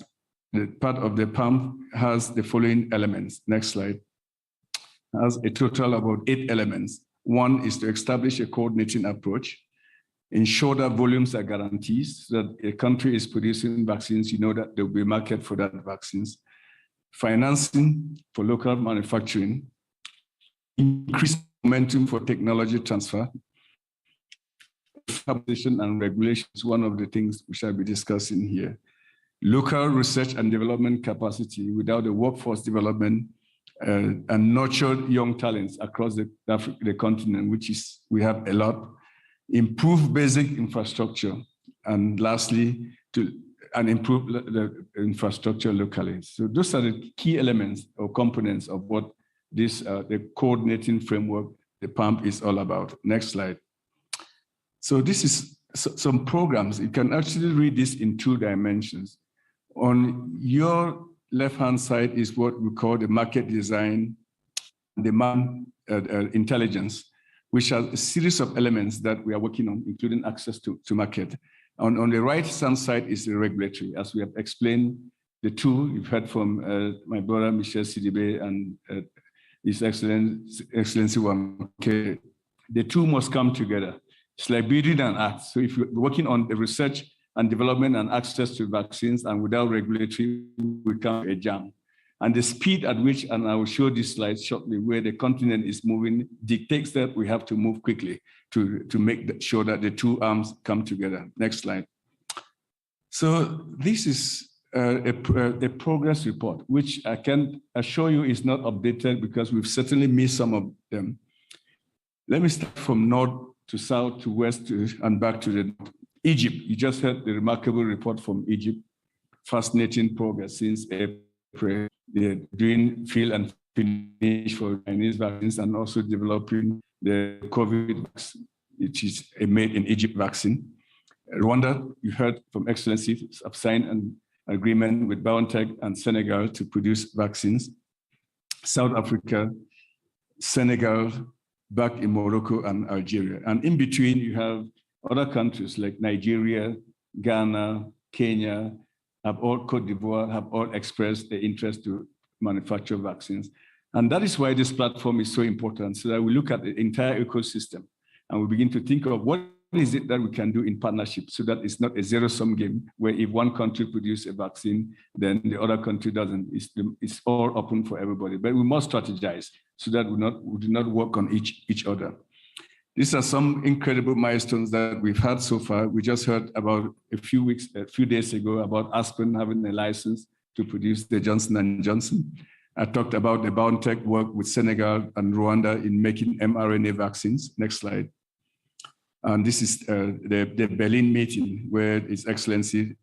the part of the PAM has the following elements. Next slide. Has a total of about 8 elements. One is to establish a coordinating approach, ensure that volumes are guaranteed, so that a country is producing vaccines, you know that there will be a market for that vaccines. Financing for local manufacturing, increase momentum for technology transfer. Competition and regulation is one of the things we shall be discussing here. Local research and development capacity without the workforce development and nurture young talents across the continent, which is, we have a lot. Improve basic infrastructure, and lastly, improve the infrastructure locally. So those are the key elements or components of what this the coordinating framework, the PAM, is all about. Next slide. So this is some programs. You can actually read this in 2 dimensions. On your left-hand side is what we call the market design, demand intelligence, which are a series of elements that we are working on, including access to market. On the right-hand side is the regulatory. As we have explained, the two, you've heard from my brother, Michel Sidibe, and His Excellency Wamke, the two must come together. It's like building an act. So if you're working on the research and development and access to vaccines, and without regulatory, we come a jam. And the speed at which, and I will show this slide shortly, where the continent is moving dictates that we have to move quickly to make sure that the two arms come together. Next slide. So this is a progress report, which I can assure you is not updated because we've certainly missed some of them. Let me start from north to south to west and back to the Egypt. You just heard the remarkable report from Egypt. Fascinating progress since April. They're doing fill and finish for Chinese vaccines and also developing the COVID vaccine, which is a made in Egypt vaccine. Rwanda, you heard from Excellency, have signed an agreement with BioNTech and Senegal to produce vaccines. South Africa, Senegal, back in Morocco and Algeria. And in between, you have other countries like Nigeria, Ghana, Kenya, Côte d'Ivoire have all expressed their interest to manufacture vaccines. And that is why this platform is so important, so that we look at the entire ecosystem and we begin to think of what is it that we can do in partnership so that it's not a zero-sum game where if one country produces a vaccine, then the other country doesn't. It's all open for everybody. But we must strategize so that we do not work on each other. These are some incredible milestones that we've had so far. We just heard about a few days ago about Aspen having a license to produce the Johnson & Johnson. I talked about the BioNTech work with Senegal and Rwanda in making mRNA vaccines. Next slide. And this is the Berlin meeting where His Excellency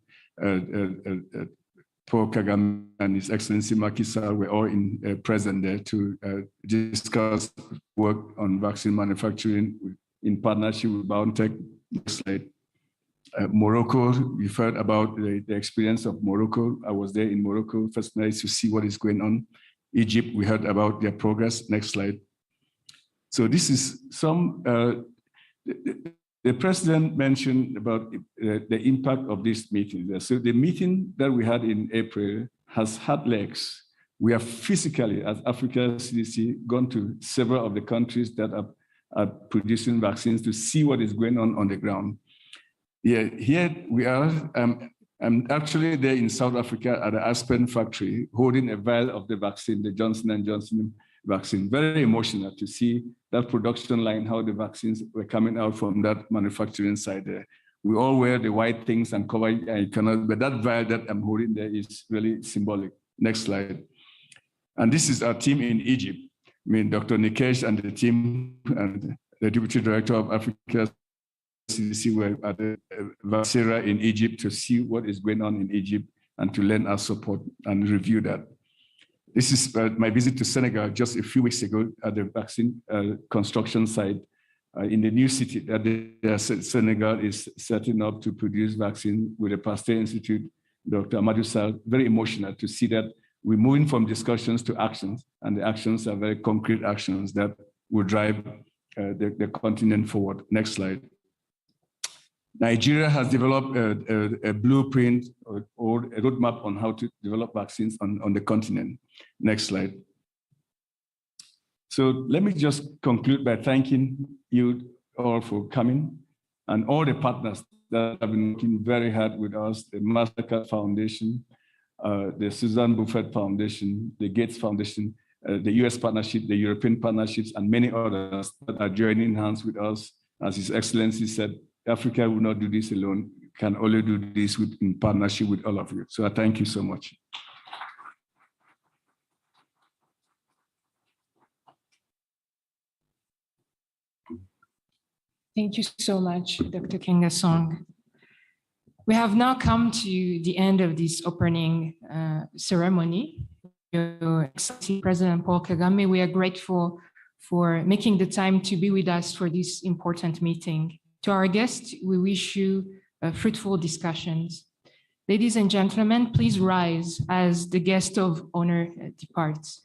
Paul Kagame and His Excellency Macky Sall were all present there to discuss work on vaccine manufacturing in partnership with BioNTech. Next slide. Morocco, we've heard about the experience of Morocco. I was there in Morocco first night to see what is going on. Egypt, we heard about their progress. Next slide. So this is some, the president mentioned about the impact of this meeting. So the meeting that we had in April has had legs. We have physically, as Africa CDC, gone to several of the countries that are producing vaccines to see what is going on the ground. Yeah, here we are. I'm actually there in South Africa at the Aspen factory, holding a vial of the vaccine, the Johnson & Johnson vaccine. Very emotional to see that production line, how the vaccines were coming out from that manufacturing side there. We all wear the white things and cover, but that vial that I'm holding there is really symbolic. Next slide. And this is our team in Egypt. I mean, Dr. Nikesh and the team and the Deputy Director of Africa CDC were at Vera in Egypt to see what is going on in Egypt and to lend our support and review that. This is my visit to Senegal just a few weeks ago at the vaccine construction site in the new city that Senegal is setting up to produce vaccine with the Pasteur Institute, Dr. Amadou Sall. Very emotional to see that we're moving from discussions to actions, and the actions are very concrete actions that will drive the continent forward. Next slide. Nigeria has developed a blueprint or a roadmap on how to develop vaccines on the continent. Next slide. So let me just conclude by thanking you all for coming and all the partners that have been working very hard with us, the Mastercard Foundation, the Suzanne Buffett Foundation, the Gates Foundation, the US partnership, the European partnerships, and many others that are joining hands with us. As His Excellency said, Africa will not do this alone, can only do this in partnership with all of you. So I thank you so much. Thank you so much, Dr. Kengasong. We have now come to the end of this opening ceremony. Your Excellency President Paul Kagame, we are grateful for making the time to be with us for this important meeting. To our guests, we wish you fruitful discussions. Ladies and gentlemen, please rise as the guest of honor departs.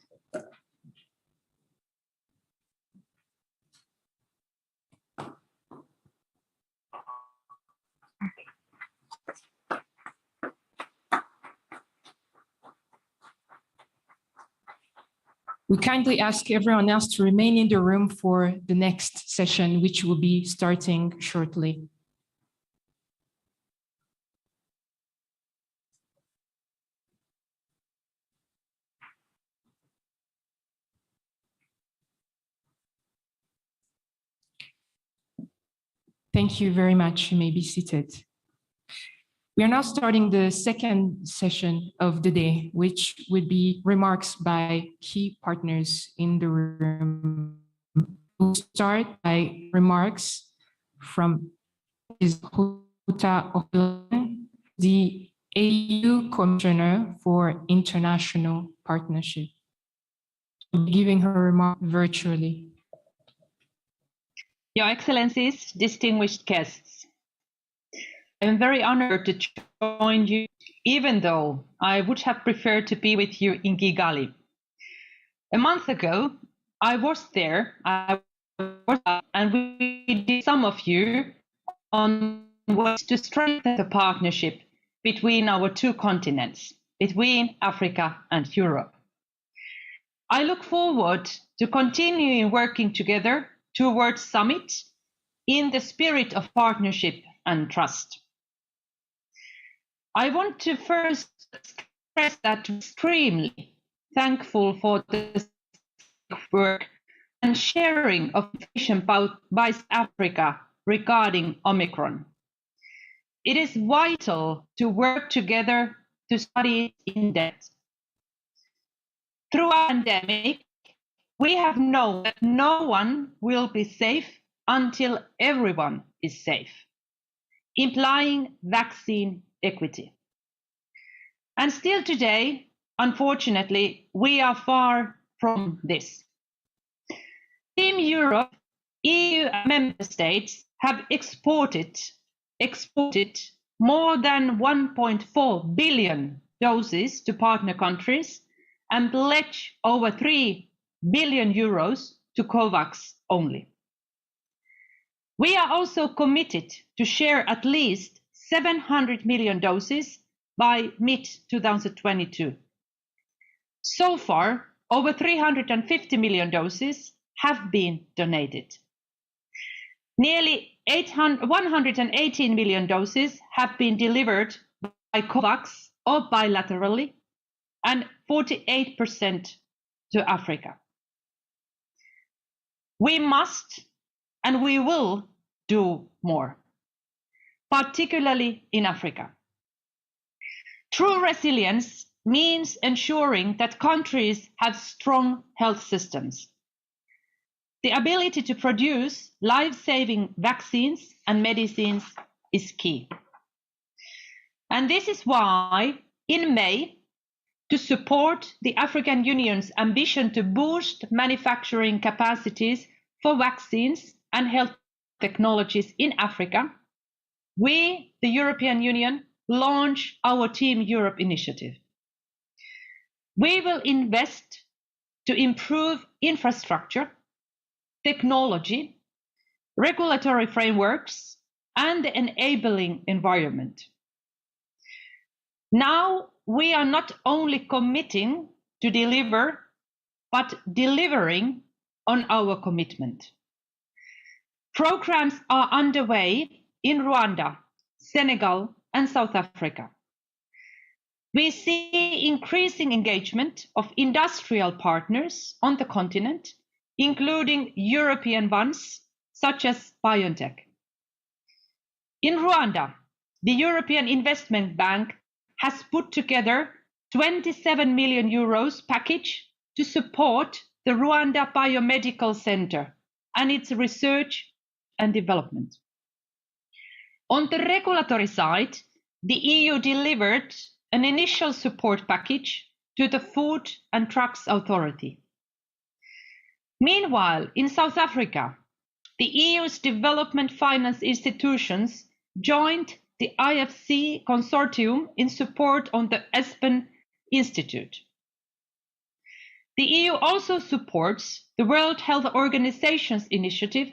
We kindly ask everyone else to remain in the room for the next session, which will be starting shortly. Thank you very much. You may be seated. We are now starting the second session of the day, which would be remarks by key partners in the room. We'll start by remarks from Ms. Huta Ofilan, the AU Commissioner for International Partnership, giving her remark virtually. Your Excellencies, distinguished guests, I'm very honored to join you, even though I would have preferred to be with you in Kigali. A month ago, I was there, and we did some of you on ways to strengthen the partnership between our two continents, between Africa and Europe. I look forward to continuing working together towards summit in the spirit of partnership and trust. I want to first stress that I'm extremely thankful for the work and sharing of information by Africa regarding Omicron. It is vital to work together to study it in depth. Through our pandemic, we have known that no one will be safe until everyone is safe, implying vaccine equity. And still today, unfortunately, we are far from this. Team Europe, EU member states have exported more than 1.4 billion doses to partner countries and pledged over 3 billion euros to COVAX only. We are also committed to share at least 700 million doses by mid-2022. So far, over 350 million doses have been donated. Nearly 118 million doses have been delivered by COVAX or bilaterally, and 48% to Africa. We must and we will do more, particularly in Africa. True resilience means ensuring that countries have strong health systems. The ability to produce life-saving vaccines and medicines is key. And this is why, in May, to support the African Union's ambition to boost manufacturing capacities for vaccines and health technologies in Africa, we, the European Union, launch our Team Europe initiative. We will invest to improve infrastructure, technology, regulatory frameworks, and the enabling environment. Now, we are not only committing to deliver, but delivering on our commitment. Programs are underway in Rwanda, Senegal, and South Africa. We see increasing engagement of industrial partners on the continent, including European ones, such as BioNTech. In Rwanda, the European Investment Bank has put together 27 million euros package to support the Rwanda Biomedical Center and its research and development. On the regulatory side, the EU delivered an initial support package to the Food and Drugs Authority. Meanwhile, in South Africa, the EU's development finance institutions joined the IFC consortium in support on the Aspen Institute. The EU also supports the World Health Organization's initiative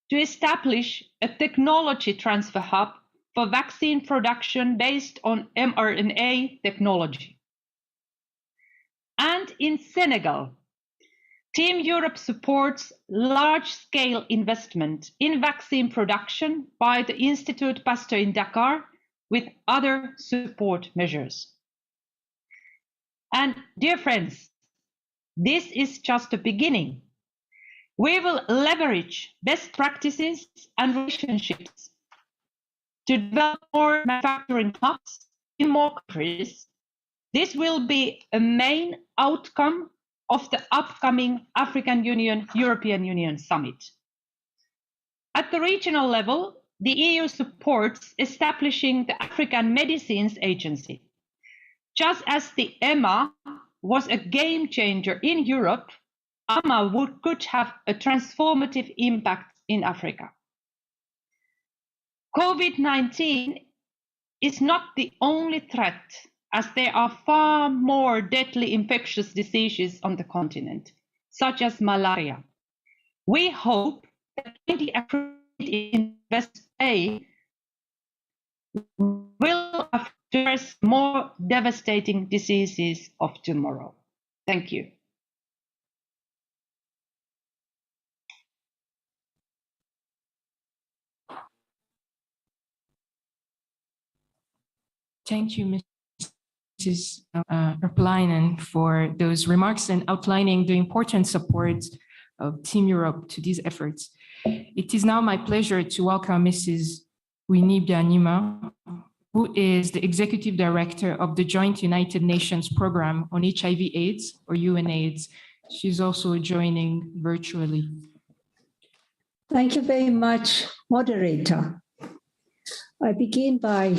to establish a technology transfer hub for vaccine production based on mRNA technology. And in Senegal, Team Europe supports large-scale investment in vaccine production by the Institut Pasteur in Dakar with other support measures. And dear friends, this is just the beginning. We will leverage best practices and relationships to develop more manufacturing hubs in more countries. This will be a main outcome of the upcoming African Union-European Union summit. At the regional level, the EU supports establishing the African Medicines Agency. Just as the EMA was a game changer in Europe, AMA could have a transformative impact in Africa. COVID-19 is not the only threat, as there are far more deadly infectious diseases on the continent, such as malaria. We hope that the investment will address more devastating diseases of tomorrow. Thank you. Thank you, Mrs. Erplainen, for those remarks and outlining the important support of Team Europe to these efforts. It is now my pleasure to welcome Mrs. Winnie Byanyima, who is the Executive Director of the Joint United Nations Program on HIV/AIDS, or UNAIDS. She's also joining virtually. Thank you very much, moderator. I begin by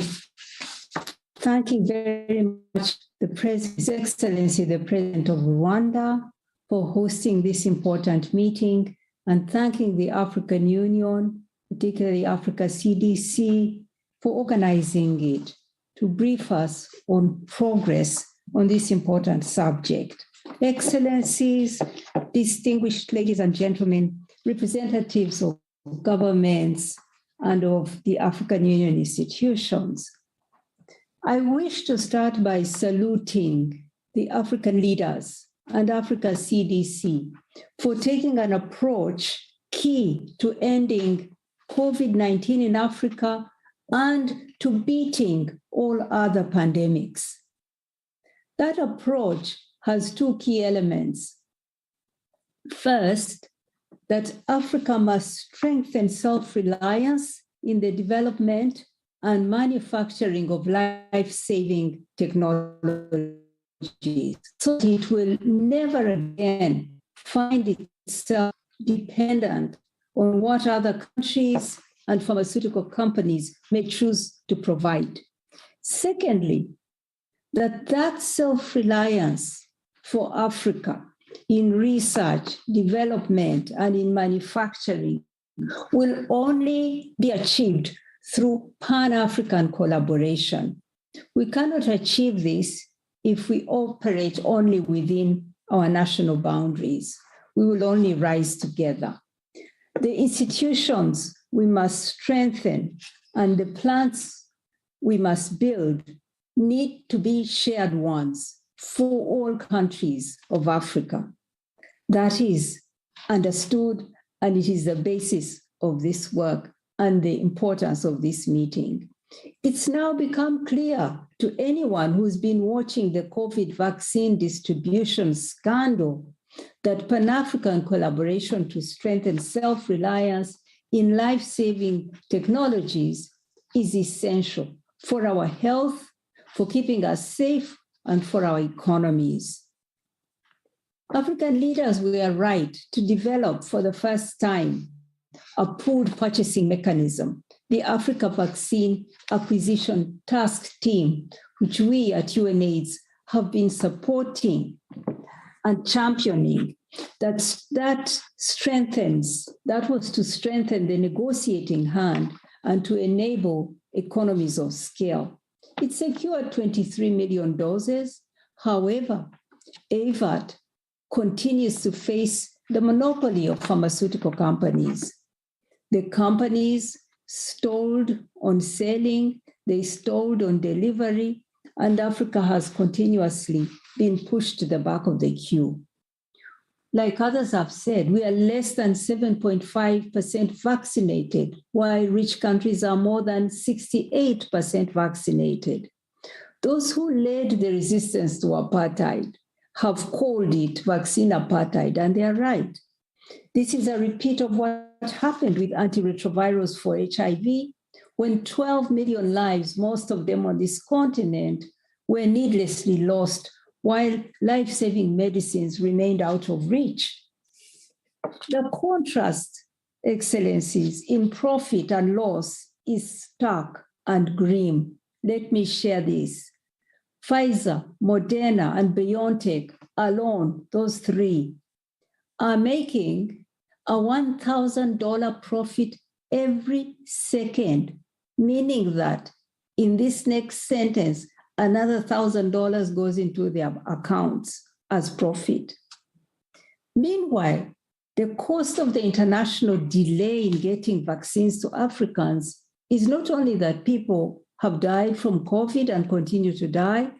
thanking very much His Excellency, the President of Rwanda, for hosting this important meeting, and thanking the African Union, particularly Africa CDC, for organizing it to brief us on progress on this important subject. Excellencies, distinguished ladies and gentlemen, representatives of governments and of the African Union institutions, I wish to start by saluting the African leaders and Africa CDC for taking an approach key to ending COVID-19 in Africa and to beating all other pandemics. That approach has two key elements. First, that Africa must strengthen self-reliance in the development and manufacturing of life-saving technologies, so that it will never again find itself dependent on what other countries and pharmaceutical companies may choose to provide. Secondly, that self-reliance for Africa in research, development, and in manufacturing will only be achieved through Pan-African collaboration. We cannot achieve this if we operate only within our national boundaries. We will only rise together. The institutions we must strengthen and the plans we must build need to be shared ones for all countries of Africa. That is understood, and it is the basis of this work and the importance of this meeting. It's now become clear to anyone who's been watching the COVID vaccine distribution scandal that Pan-African collaboration to strengthen self-reliance in life-saving technologies is essential for our health, for keeping us safe, and for our economies. African leaders were right to develop for the first time a pooled purchasing mechanism, the Africa Vaccine Acquisition Task Team, which we at UNAIDS have been supporting and championing. That was to strengthen the negotiating hand and to enable economies of scale. It secured 23 million doses. However, AVAT continues to face the monopoly of pharmaceutical companies. The companies stalled on selling, they stalled on delivery, and Africa has continuously been pushed to the back of the queue. Like others have said, we are less than 7.5% vaccinated, while rich countries are more than 68% vaccinated. Those who led the resistance to apartheid have called it vaccine apartheid, and they are right. This is a repeat of what happened with antiretrovirals for HIV, when 12 million lives, most of them on this continent, were needlessly lost while life-saving medicines remained out of reach. The contrast, Excellencies, in profit and loss is stark and grim. Let me share this. Pfizer, Moderna, and BioNTech alone, those three, are making a $1,000 profit every second, meaning that in this next sentence, another $1,000 goes into their accounts as profit. Meanwhile, the cost of the international delay in getting vaccines to Africans is not only that people have died from COVID and continue to die,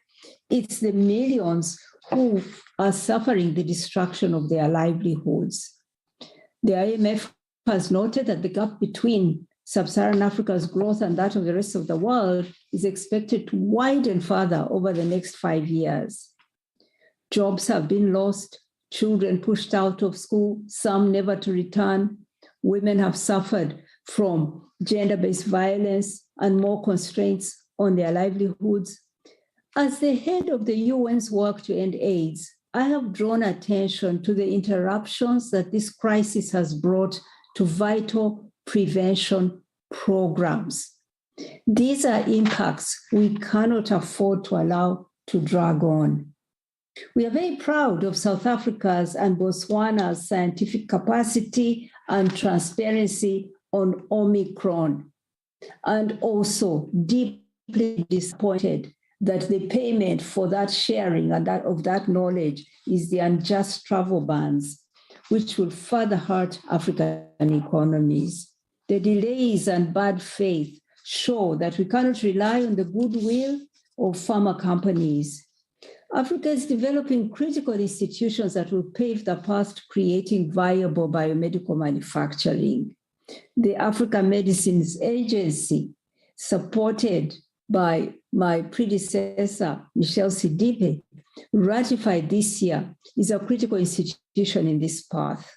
it's the millions who are suffering the destruction of their livelihoods. The IMF has noted that the gap between Sub-Saharan Africa's growth and that of the rest of the world is expected to widen further over the next 5 years. Jobs have been lost, children pushed out of school, some never to return. Women have suffered from gender-based violence and more constraints on their livelihoods. As the head of the UN's work to end AIDS, I have drawn attention to the interruptions that this crisis has brought to vital prevention programs. These are impacts we cannot afford to allow to drag on. We are very proud of South Africa's and Botswana's scientific capacity and transparency on Omicron, and also deeply disappointed that the payment for that sharing and of that knowledge is the unjust travel bans, which will further hurt African economies. The delays and bad faith show that we cannot rely on the goodwill of pharma companies. Africa is developing critical institutions that will pave the path to creating viable biomedical manufacturing. The African Medicines Agency, supported by my predecessor, Michel Sidibe, ratified this year, is a critical institution in this path.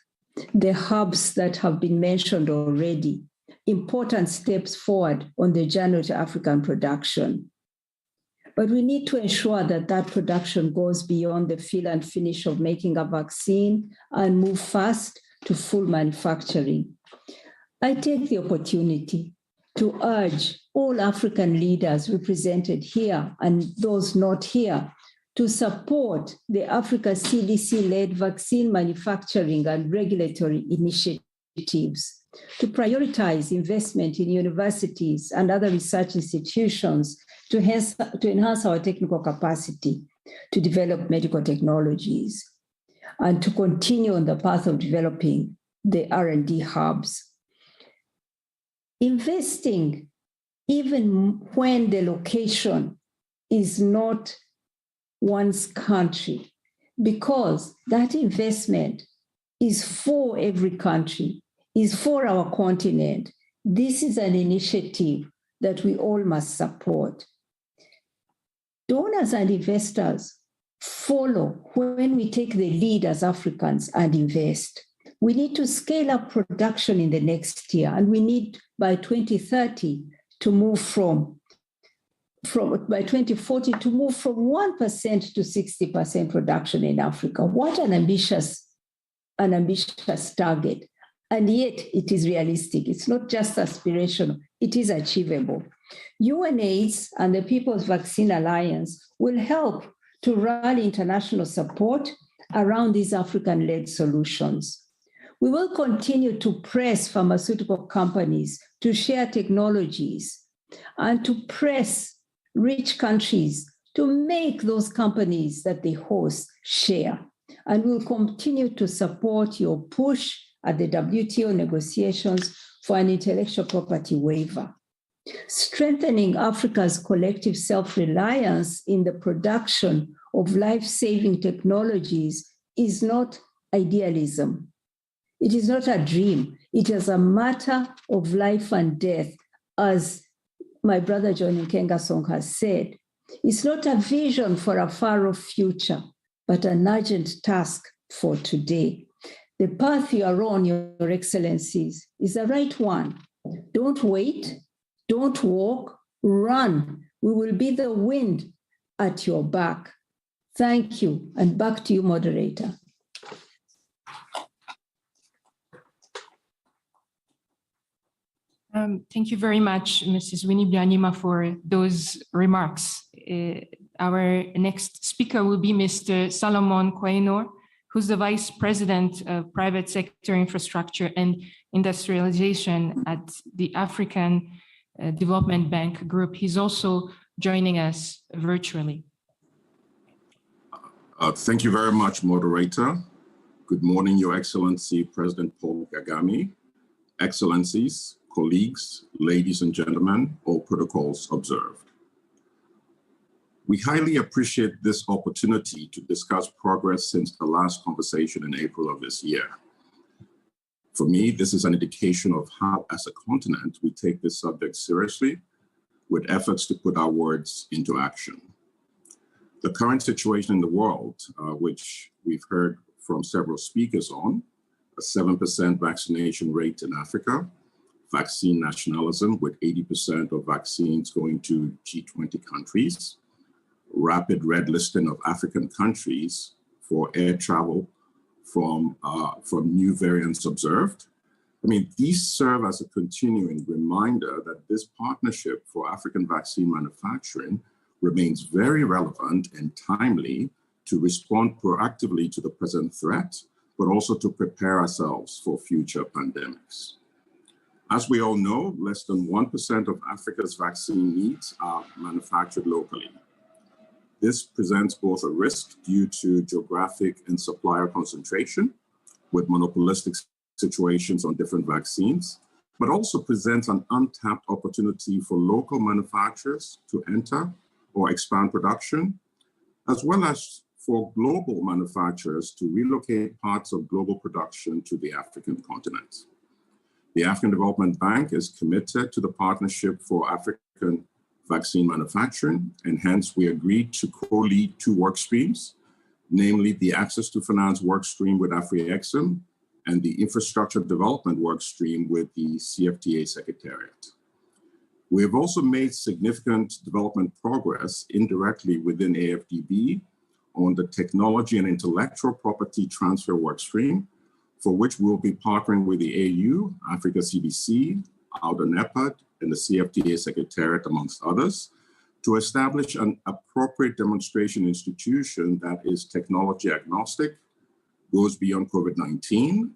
The hubs that have been mentioned already, important steps forward on the journey to African production. But we need to ensure that that production goes beyond the fill and finish of making a vaccine and move fast to full manufacturing. I take the opportunity to urge all African leaders represented here and those not here to support the Africa CDC-led vaccine manufacturing and regulatory initiatives, to prioritize investment in universities and other research institutions to enhance our technical capacity to develop medical technologies, and to continue on the path of developing the R&D hubs. Investing, even when the location is not one's country, because that investment is for every country, is for our continent. This is an initiative that we all must support. Donors and investors follow when we take the lead as Africans and invest. We need to scale up production in the next year, and we need by 2030 to move by 2040 to move from 1% to 60% production in Africa. What an ambitious target. And yet it is realistic. It's not just aspirational, it is achievable. UNAIDS and the People's Vaccine Alliance will help to rally international support around these African-led solutions. We will continue to press pharmaceutical companies to share technologies and to press rich countries to make those companies that they host share. And we'll continue to support your push at the WTO negotiations for an intellectual property waiver. Strengthening Africa's collective self-reliance in the production of life-saving technologies is not idealism. It is not a dream. It is a matter of life and death, as my brother John Nkengasong has said. It's not a vision for a far-off future, but an urgent task for today. The path you are on, Your Excellencies, is the right one. Don't wait. Don't walk, run. We will be the wind at your back. Thank you. And back to you, moderator. Thank you very much, Mrs. Winnie Byanyima, for those remarks. Our next speaker will be Mr. Salomon Kwainor, who's the Vice President of Private Sector Infrastructure and Industrialization at the African Development Bank Group. He's also joining us virtually. Thank you very much, moderator. Good morning, Your Excellency, President Paul Kagame, Excellencies, colleagues, ladies and gentlemen, all protocols observed. We highly appreciate this opportunity to discuss progress since the last conversation in April of this year. For me, this is an indication of how, as a continent, we take this subject seriously with efforts to put our words into action. The current situation in the world, which we've heard from several speakers on, a 7% vaccination rate in Africa, vaccine nationalism with 80% of vaccines going to G20 countries, rapid red listing of African countries for air travel from new variants observed. I mean, these serve as a continuing reminder that this partnership for African vaccine manufacturing remains very relevant and timely to respond proactively to the present threat, but also to prepare ourselves for future pandemics. As we all know, less than 1% of Africa's vaccine needs are manufactured locally. This presents both a risk due to geographic and supplier concentration with monopolistic situations on different vaccines, but also presents an untapped opportunity for local manufacturers to enter or expand production, as well as for global manufacturers to relocate parts of global production to the African continent. The African Development Bank is committed to the Partnership for African Vaccine Manufacturing, and hence we agreed to co-lead 2 work streams, namely the Access to Finance work stream with Afcfta and the Infrastructure Development work stream with the CFTA Secretariat. We have also made significant development progress indirectly within AFDB on the Technology and Intellectual Property Transfer work stream, for which we'll be partnering with the AU, Africa CDC, ALDA-NEPAD, and the CFTA Secretariat, amongst others, to establish an appropriate demonstration institution that is technology agnostic, goes beyond COVID-19,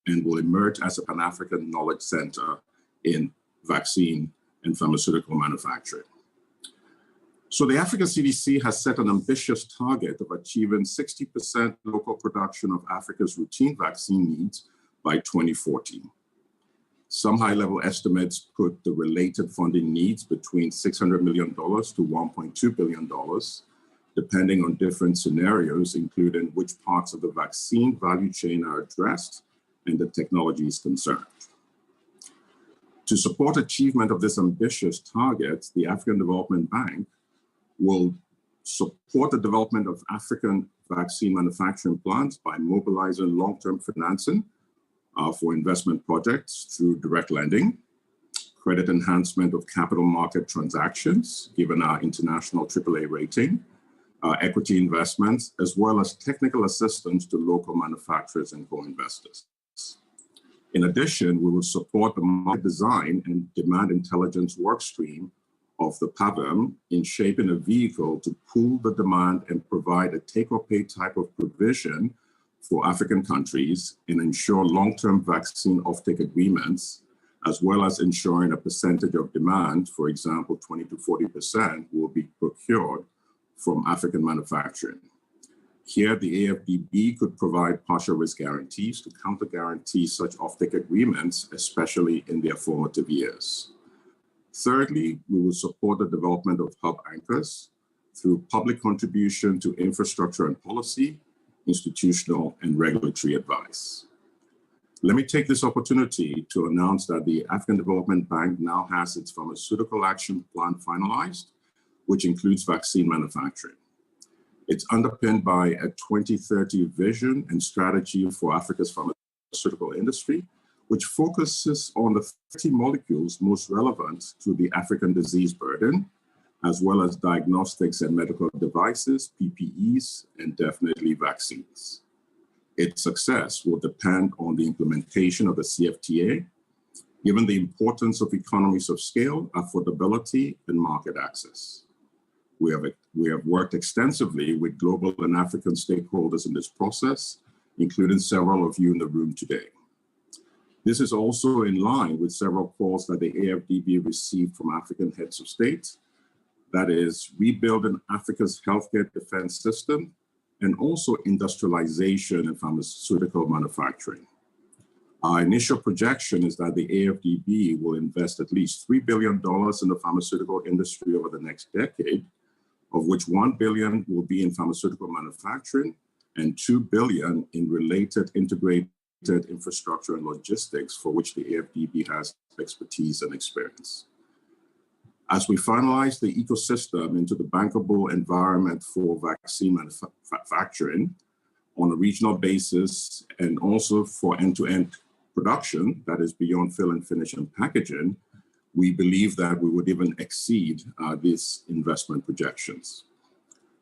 and will emerge as a Pan-African knowledge center in vaccine and pharmaceutical manufacturing. So the Africa CDC has set an ambitious target of achieving 60% local production of Africa's routine vaccine needs by 2040. Some high-level estimates put the related funding needs between $600 million to $1.2 billion, depending on different scenarios, including which parts of the vaccine value chain are addressed and the technology is concerned. To support achievement of this ambitious target, the African Development Bank will support the development of African vaccine manufacturing plants by mobilizing long-term financing for investment projects through direct lending, credit enhancement of capital market transactions, given our international AAA rating, equity investments, as well as technical assistance to local manufacturers and co-investors. In addition, we will support the market design and demand intelligence workstream of the PAVM in shaping a vehicle to pool the demand and provide a take-or-pay type of provision for African countries and ensure long-term vaccine offtake agreements, as well as ensuring a percentage of demand, for example, 20 to 40%, will be procured from African manufacturing. Here, the AFDB could provide partial risk guarantees to counter-guarantee such offtake agreements, especially in their formative years. Thirdly, we will support the development of hub anchors through public contribution to infrastructure and policy, institutional and regulatory advice. Let me take this opportunity to announce that the African Development Bank now has its pharmaceutical action plan finalized, which includes vaccine manufacturing. It's underpinned by a 2030 vision and strategy for Africa's pharmaceutical industry, which focuses on the 30 molecules most relevant to the African disease burden, as well as diagnostics and medical devices, PPEs, and definitely vaccines. Its success will depend on the implementation of the CFTA, given the importance of economies of scale, affordability, and market access. We have worked extensively with global and African stakeholders in this process, including several of you in the room today. This is also in line with several calls that the AFDB received from African heads of state, that is, rebuilding Africa's healthcare defense system and also industrialization and pharmaceutical manufacturing. Our initial projection is that the AFDB will invest at least $3 billion in the pharmaceutical industry over the next decade, of which $1 billion will be in pharmaceutical manufacturing and $2 billion in related integrated infrastructure and logistics, for which the AFDB has expertise and experience. As we finalize the ecosystem into the bankable environment for vaccine manufacturing on a regional basis, and also for end-to-end production, that is beyond fill and finish and packaging, we believe that we would even exceed these investment projections.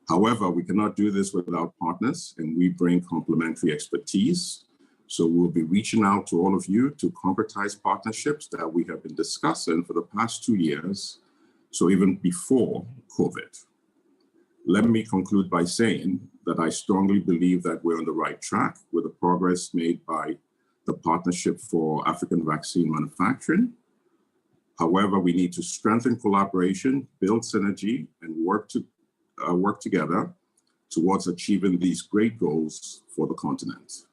However, we cannot do this without partners, and we bring complementary expertise. So we'll be reaching out to all of you to concretize partnerships that we have been discussing for the past 2 years, so even before COVID. Let me conclude by saying that I strongly believe that we're on the right track with the progress made by the Partnership for African Vaccine Manufacturing. However, we need to strengthen collaboration, build synergy, and work together towards achieving these great goals for the continent.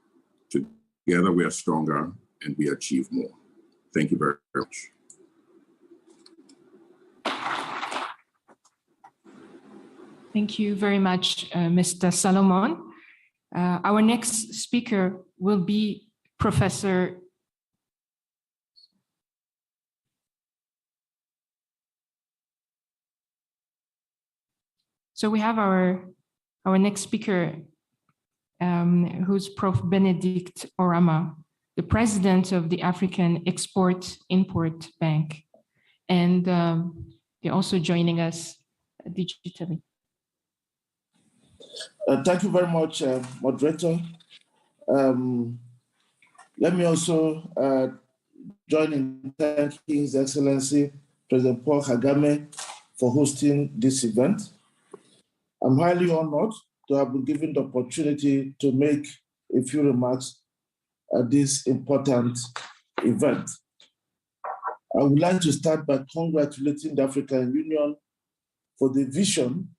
Together, we are stronger and we achieve more. Thank you very much. Thank you very much, Mr. Salomon. Our next speaker will be Professor So we have our next speaker, who's Prof. Benedict Orama, the president of the African Export-Import Bank. And they're also joining us digitally. Thank you very much, moderator. Let me also join in thanking His Excellency President Paul Kagame for hosting this event. I'm highly honored to have been given the opportunity to make a few remarks at this important event. I would like to start by congratulating the African Union for the vision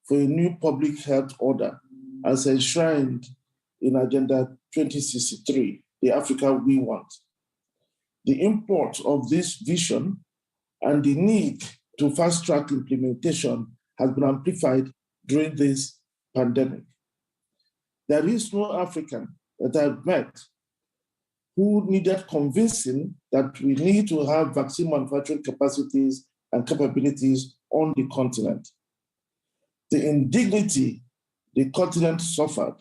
for a new public health order as enshrined in Agenda 2063, the Africa we want. The import of this vision and the need to fast-track implementation has been amplified during this pandemic. There is no African that I've met who needed convincing that we need to have vaccine manufacturing capacities and capabilities on the continent. The indignity the continent suffered,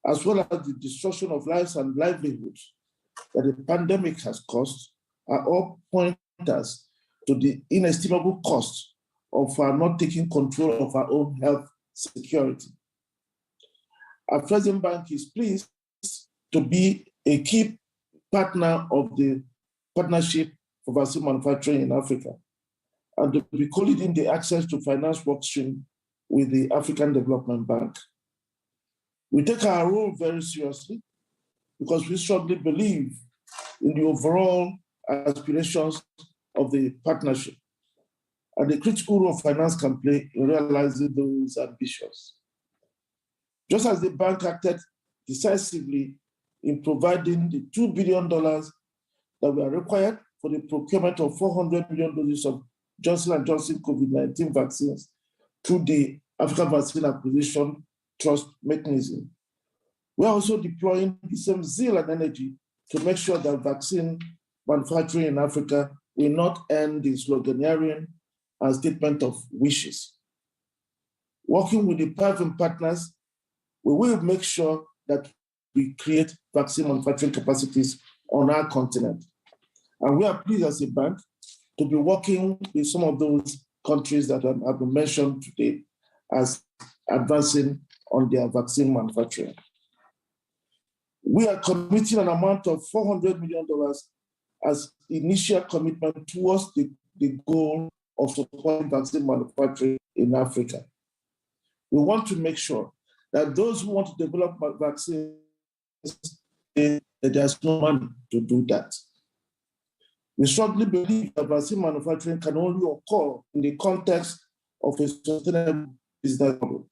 as well as the destruction of lives and livelihoods that the pandemic has caused, are all pointers to the inestimable cost of our not taking control of our own health security. Our President Bank is pleased to be a key partner of the Partnership for Vaccine Manufacturing in Africa, and to be co-leading the access to finance workstream with the African Development Bank. We take our role very seriously because we strongly believe in the overall aspirations of the partnership and the critical role finance can play in realizing those ambitions. Just as the bank acted decisively in providing the $2 billion that were required for the procurement of 400 million doses of Johnson & Johnson COVID-19 vaccines through the African Vaccine Acquisition Trust mechanism. We're also deploying the same zeal and energy to make sure that vaccine manufacturing in Africa will not end the sloganeering and statement of wishes. Working with the private partners, we will make sure that we create vaccine manufacturing capacities on our continent. And we are pleased as a bank to be working with some of those countries that have been mentioned today as advancing on their vaccine manufacturing. We are committing an amount of $400 million as initial commitment towards the goal of supporting vaccine manufacturing in Africa. We want to make sure that those who want to develop vaccines, that there's no money to do that. We strongly believe that vaccine manufacturing can only occur in the context of a sustainable business model.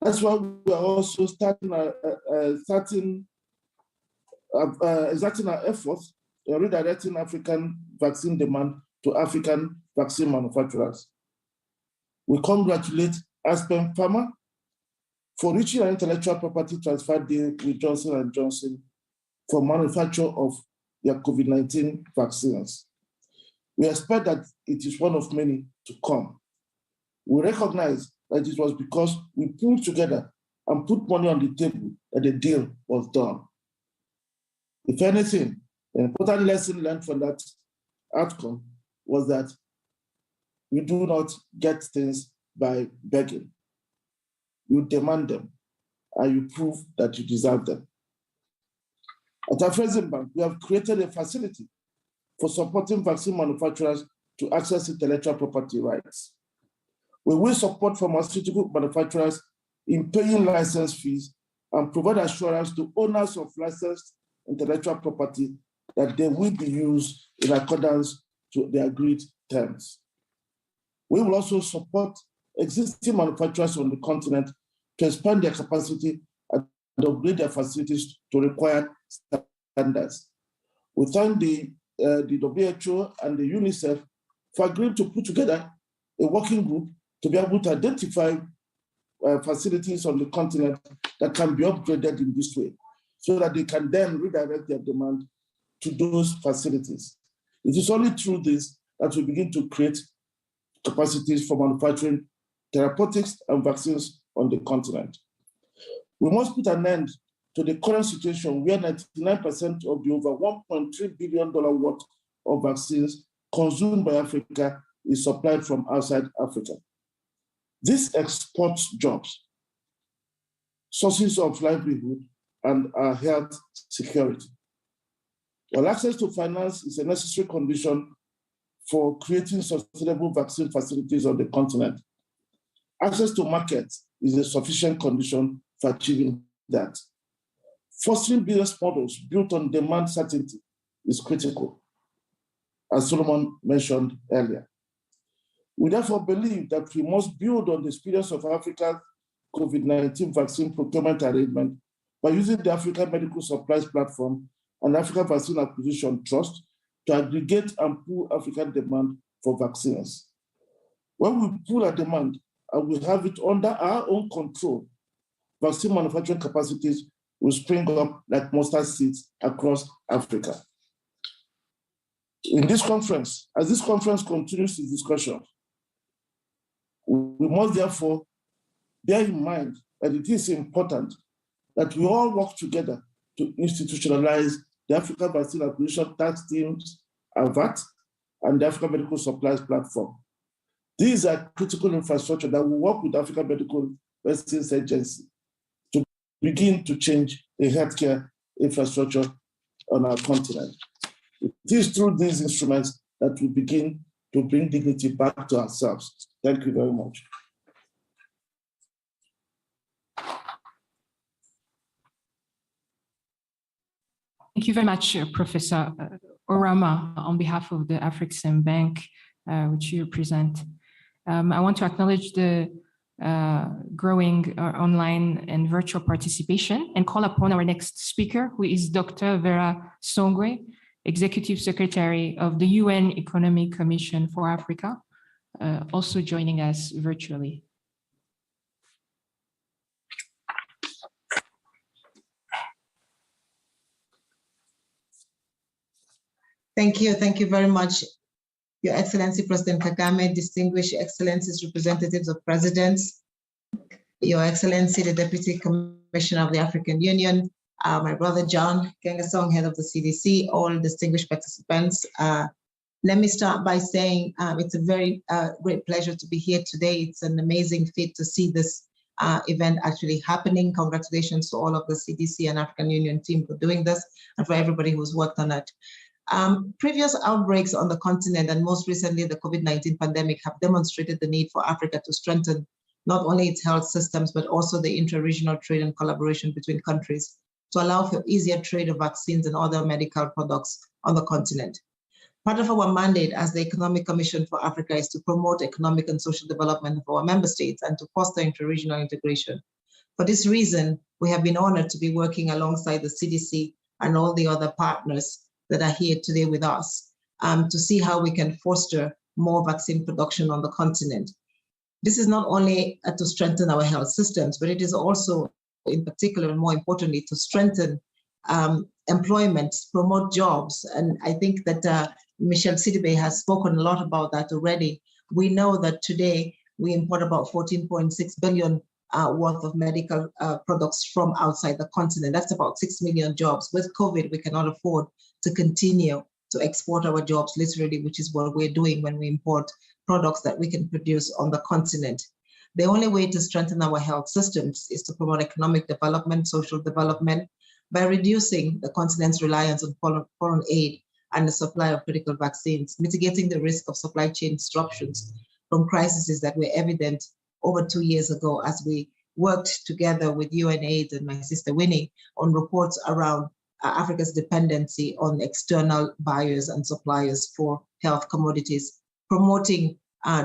That's why we are also exerting our efforts in redirecting African vaccine demand to African vaccine manufacturers. We congratulate Aspen Pharma for reaching an intellectual property transfer deal with Johnson & Johnson for manufacture of their COVID-19 vaccines. We expect that it is one of many to come. We recognize that it was because we pulled together and put money on the table that the deal was done. If anything, the important lesson learned from that outcome was that you do not get things by begging. You demand them, and you prove that you deserve them. At Afcfta Bank, we have created a facility for supporting vaccine manufacturers to access intellectual property rights. We will support pharmaceutical manufacturers in paying license fees and provide assurance to owners of licensed intellectual property that they will be used in accordance to the agreed terms. We will also support existing manufacturers on the continent to expand their capacity and upgrade their facilities to required standards. We thank the WHO and the UNICEF for agreeing to put together a working group to be able to identify facilities on the continent that can be upgraded in this way, so that they can then redirect their demand to those facilities. It is only through this that we begin to create capacities for manufacturing therapeutics and vaccines on the continent. We must put an end to the current situation where 99% of the over $1.3 billion worth of vaccines consumed by Africa is supplied from outside Africa. This exports jobs, sources of livelihood, and our health security. While access to finance is a necessary condition for creating sustainable vaccine facilities on the continent, access to markets is a sufficient condition for achieving that. Fostering business models built on demand certainty is critical, as Solomon mentioned earlier. We therefore believe that we must build on the experience of Africa's COVID-19 vaccine procurement arrangement by using the African Medical Supplies Platform and African Vaccine Acquisition Trust to aggregate and pool African demand for vaccines. When we pool our demand and we have it under our own control, vaccine manufacturing capacities will spring up like mustard seeds across Africa. In this conference, as this conference continues its discussion, we must therefore bear in mind that it is important that we all work together to institutionalize the African Vaccine Acquisition Task Teams, AVAT, and the African Medical Supplies Platform. These are critical infrastructure that will work with the African Medical Medicines Agency to begin to change the healthcare infrastructure on our continent. It is through these instruments that we begin to bring dignity back to ourselves. Thank you very much. Thank you very much, Professor Orama, on behalf of the Afcfta Bank, which you represent. I want to acknowledge the growing online and virtual participation and call upon our next speaker, who is Dr. Vera Songwri, Executive Secretary of the UN Economic Commission for Africa, also joining us virtually. Thank you very much, Your Excellency President Kagame, distinguished Excellencies, representatives of presidents, Your Excellency, the Deputy Commissioner of the African Union, my brother John Kengasong, head of the CDC, all distinguished participants. Let me start by saying it's a very great pleasure to be here today. It's an amazing feat to see this event actually happening. Congratulations to all of the CDC and African Union team for doing this and for everybody who's worked on it. Previous outbreaks on the continent and most recently the COVID-19 pandemic have demonstrated the need for Africa to strengthen not only its health systems, but also the inter-regional trade and collaboration between countries to allow for easier trade of vaccines and other medical products on the continent. Part of our mandate as the Economic Commission for Africa is to promote economic and social development of our member states and to foster inter-regional integration. For this reason, we have been honored to be working alongside the CDC and all the other partners that are here today with us to see how we can foster more vaccine production on the continent. This is not only to strengthen our health systems, but it is also, in particular and more importantly, to strengthen employment, promote jobs. And I think that Michelle Sidibe has spoken a lot about that already. We know that today we import about 14.6 billion worth of medical products from outside the continent. That's about 6 million jobs. With COVID, we cannot afford to continue to export our jobs literally, which is what we're doing when we import products that we can produce on the continent. The only way to strengthen our health systems is to promote economic development, social development, by reducing the continent's reliance on foreign aid and the supply of critical vaccines, mitigating the risk of supply chain disruptions from crises that were evident over 2 years ago as we worked together with UNAIDS and my sister Winnie on reports around Africa's dependency on external buyers and suppliers for health commodities, promoting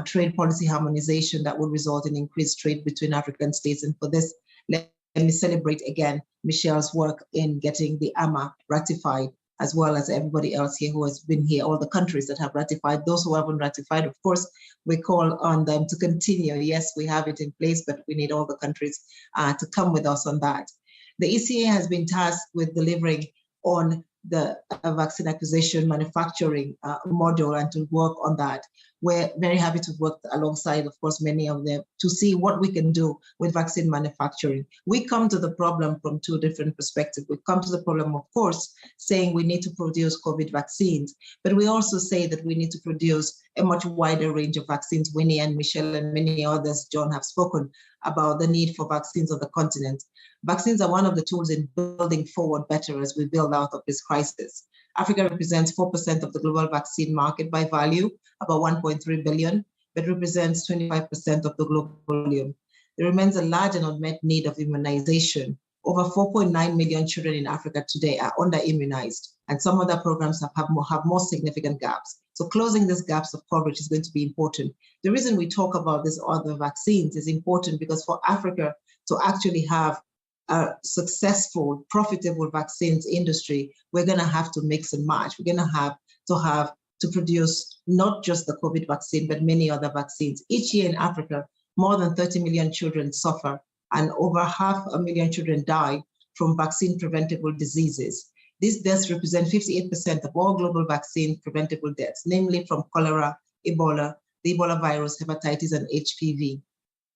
trade policy harmonization that would result in increased trade between African states. And for this, let me celebrate again Michelle's work in getting the AMA ratified, as well as everybody else here who has been here, all the countries that have ratified. Those who haven't ratified, of course, we call on them to continue. Yes, we have it in place, but we need all the countries to come with us on that. The ECA has been tasked with delivering on the vaccine acquisition manufacturing module and to work on that. We're very happy to work alongside, of course, many of them to see what we can do with vaccine manufacturing. We come to the problem from two different perspectives. We come to the problem, of course, saying we need to produce COVID vaccines, but we also say that we need to produce a much wider range of vaccines. Winnie and Michelle and many others, John, have spoken about the need for vaccines on the continent. Vaccines are one of the tools in building forward better as we build out of this crisis. Africa represents 4% of the global vaccine market by value, about 1.3 billion, but represents 25% of the global volume. There remains a large and unmet need of immunization. Over 4.9 million children in Africa today are under-immunized, and some other programs have more significant gaps. So closing these gaps of coverage is going to be important. The reason we talk about these other vaccines is important because for Africa to actually have a successful, profitable vaccines industry, we're going to have to mix and match. We're going to have to produce not just the COVID vaccine, but many other vaccines. Each year in Africa, more than 30 million children suffer, and over 500,000 children die from vaccine-preventable diseases. These deaths represent 58% of all global vaccine-preventable deaths, namely from cholera, Ebola, the Ebola virus, hepatitis, and HPV,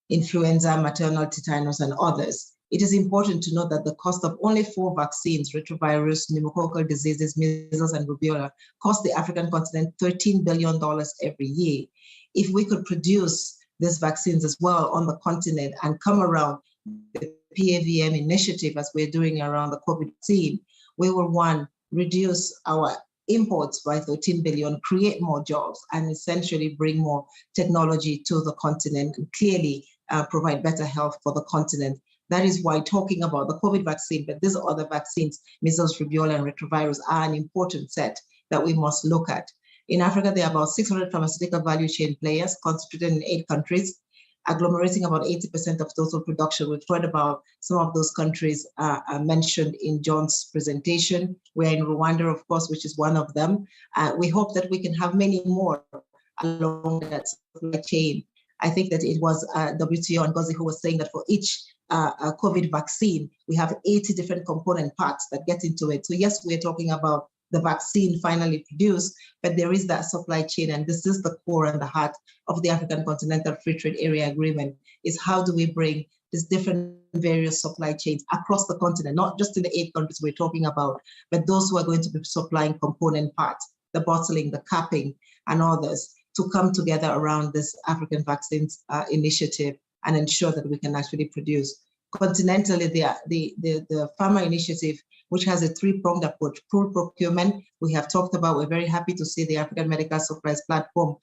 influenza, maternal tetanus, and others. It is important to note that the cost of only 4 vaccines, retrovirus, pneumococcal diseases, measles, and rubella, cost the African continent $13 billion every year. If we could produce these vaccines as well on the continent and come around the PAVM initiative as we're doing around the COVID vaccine, we will, one, reduce our imports by 13 billion, create more jobs, and essentially bring more technology to the continent and clearly provide better health for the continent. That is why talking about the COVID vaccine, but these other vaccines, measles, rubella, and retrovirus, are an important set that we must look at. In Africa, there are about 600 pharmaceutical value chain players concentrated in 8 countries, agglomerating about 80% of total production. We've heard about some of those countries mentioned in John's presentation. We're in Rwanda, of course, which is one of them. We hope that we can have many more along that supply chain. I think that it was WTO and Ngozi who was saying that for each COVID vaccine, we have 80 different component parts that get into it. So yes, we're talking about the vaccine finally produced, but there is that supply chain, and this is the core and the heart of the African Continental Free Trade Area Agreement, is how do we bring these different various supply chains across the continent, not just in the 8 countries we're talking about, but those who are going to be supplying component parts, the bottling, the capping, and others, to come together around this African vaccines initiative and ensure that we can actually produce. Continentally, the Pharma Initiative, which has a 3-pronged approach, pool procurement, we have talked about. We're very happy to see the African Medical Supplies Platform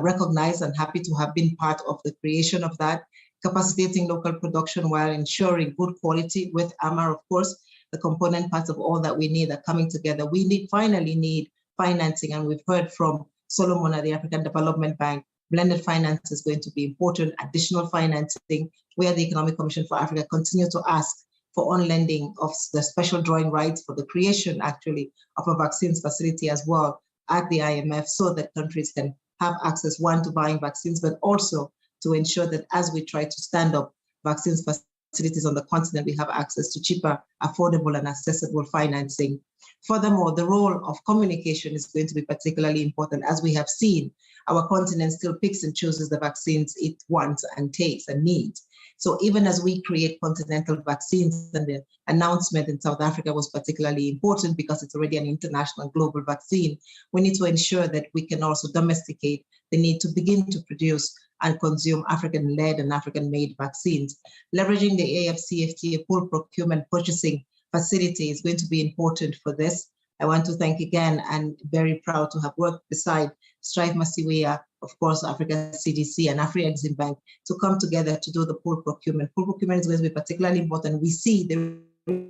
recognized and happy to have been part of the creation of that. Capacitating local production while ensuring good quality with AMA, of course, the component parts of all that we need are coming together. We finally need financing, and we've heard from Solomon at the African Development Bank, blended finance is going to be important, additional financing, where the Economic Commission for Africa continue to ask for on-lending of the special drawing rights for the creation, actually, of a vaccines facility as well at the IMF, so that countries can have access, one, to buying vaccines, but also to ensure that as we try to stand up vaccines facilities on the continent, we have access to cheaper, affordable, and accessible financing. Furthermore, the role of communication is going to be particularly important. As we have seen, our continent still picks and chooses the vaccines it wants and takes and needs. So even as we create continental vaccines, and the announcement in South Africa was particularly important because it's already an international global vaccine, we need to ensure that we can also domesticate the need to begin to produce and consume African-led and African-made vaccines. Leveraging the Afcfta pool procurement purchasing facility is going to be important for this. I want to thank again, and very proud to have worked beside Strive Masiwea, of course, Africa CDC and Afri-Exim Bank, to come together to do the pool procurement. Pool procurement is going to be particularly important. We see the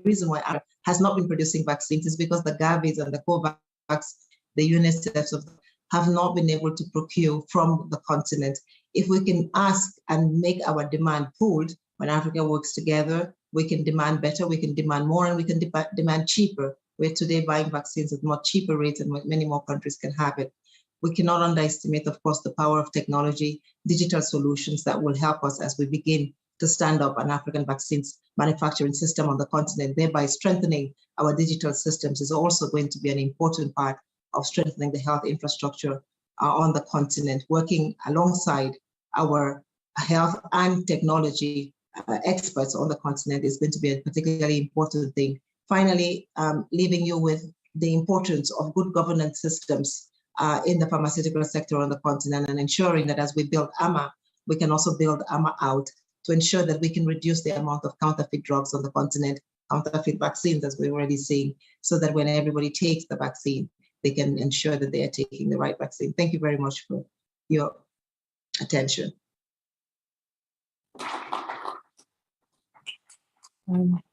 reason why Africa has not been producing vaccines is because the Gavis and the COVAX, the UNICEF have not been able to procure from the continent. If we can ask and make our demand pooled, when Africa works together, we can demand better, we can demand more, and we can demand cheaper. We're today buying vaccines at much cheaper rates, and many more countries can have it. We cannot underestimate, of course, the power of technology, digital solutions that will help us as we begin to stand up an African vaccines manufacturing system on the continent, thereby strengthening our digital systems is also going to be an important part of strengthening the health infrastructure on the continent. Working alongside our health and technology experts on the continent is going to be a particularly important thing. Finally, leaving you with the importance of good governance systems in the pharmaceutical sector on the continent, and ensuring that as we build AMA, we can also build AMA out to ensure that we can reduce the amount of counterfeit drugs on the continent, counterfeit vaccines, as we're already seeing, so that when everybody takes the vaccine, they can ensure that they are taking the right vaccine. Thank you very much for your attention.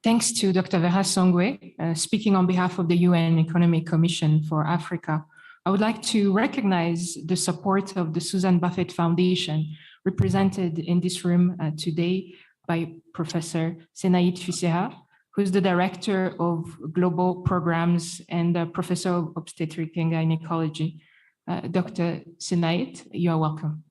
Thanks to Dr. Vera Songwri, speaking on behalf of the UN Economic Commission for Africa. I would like to recognize the support of the Susan Buffett Foundation, represented in this room today by Professor Senaïd Fusseha, who's the Director of Global Programs and the Professor of Obstetric and Gynecology. Dr. Senaïd, you are welcome.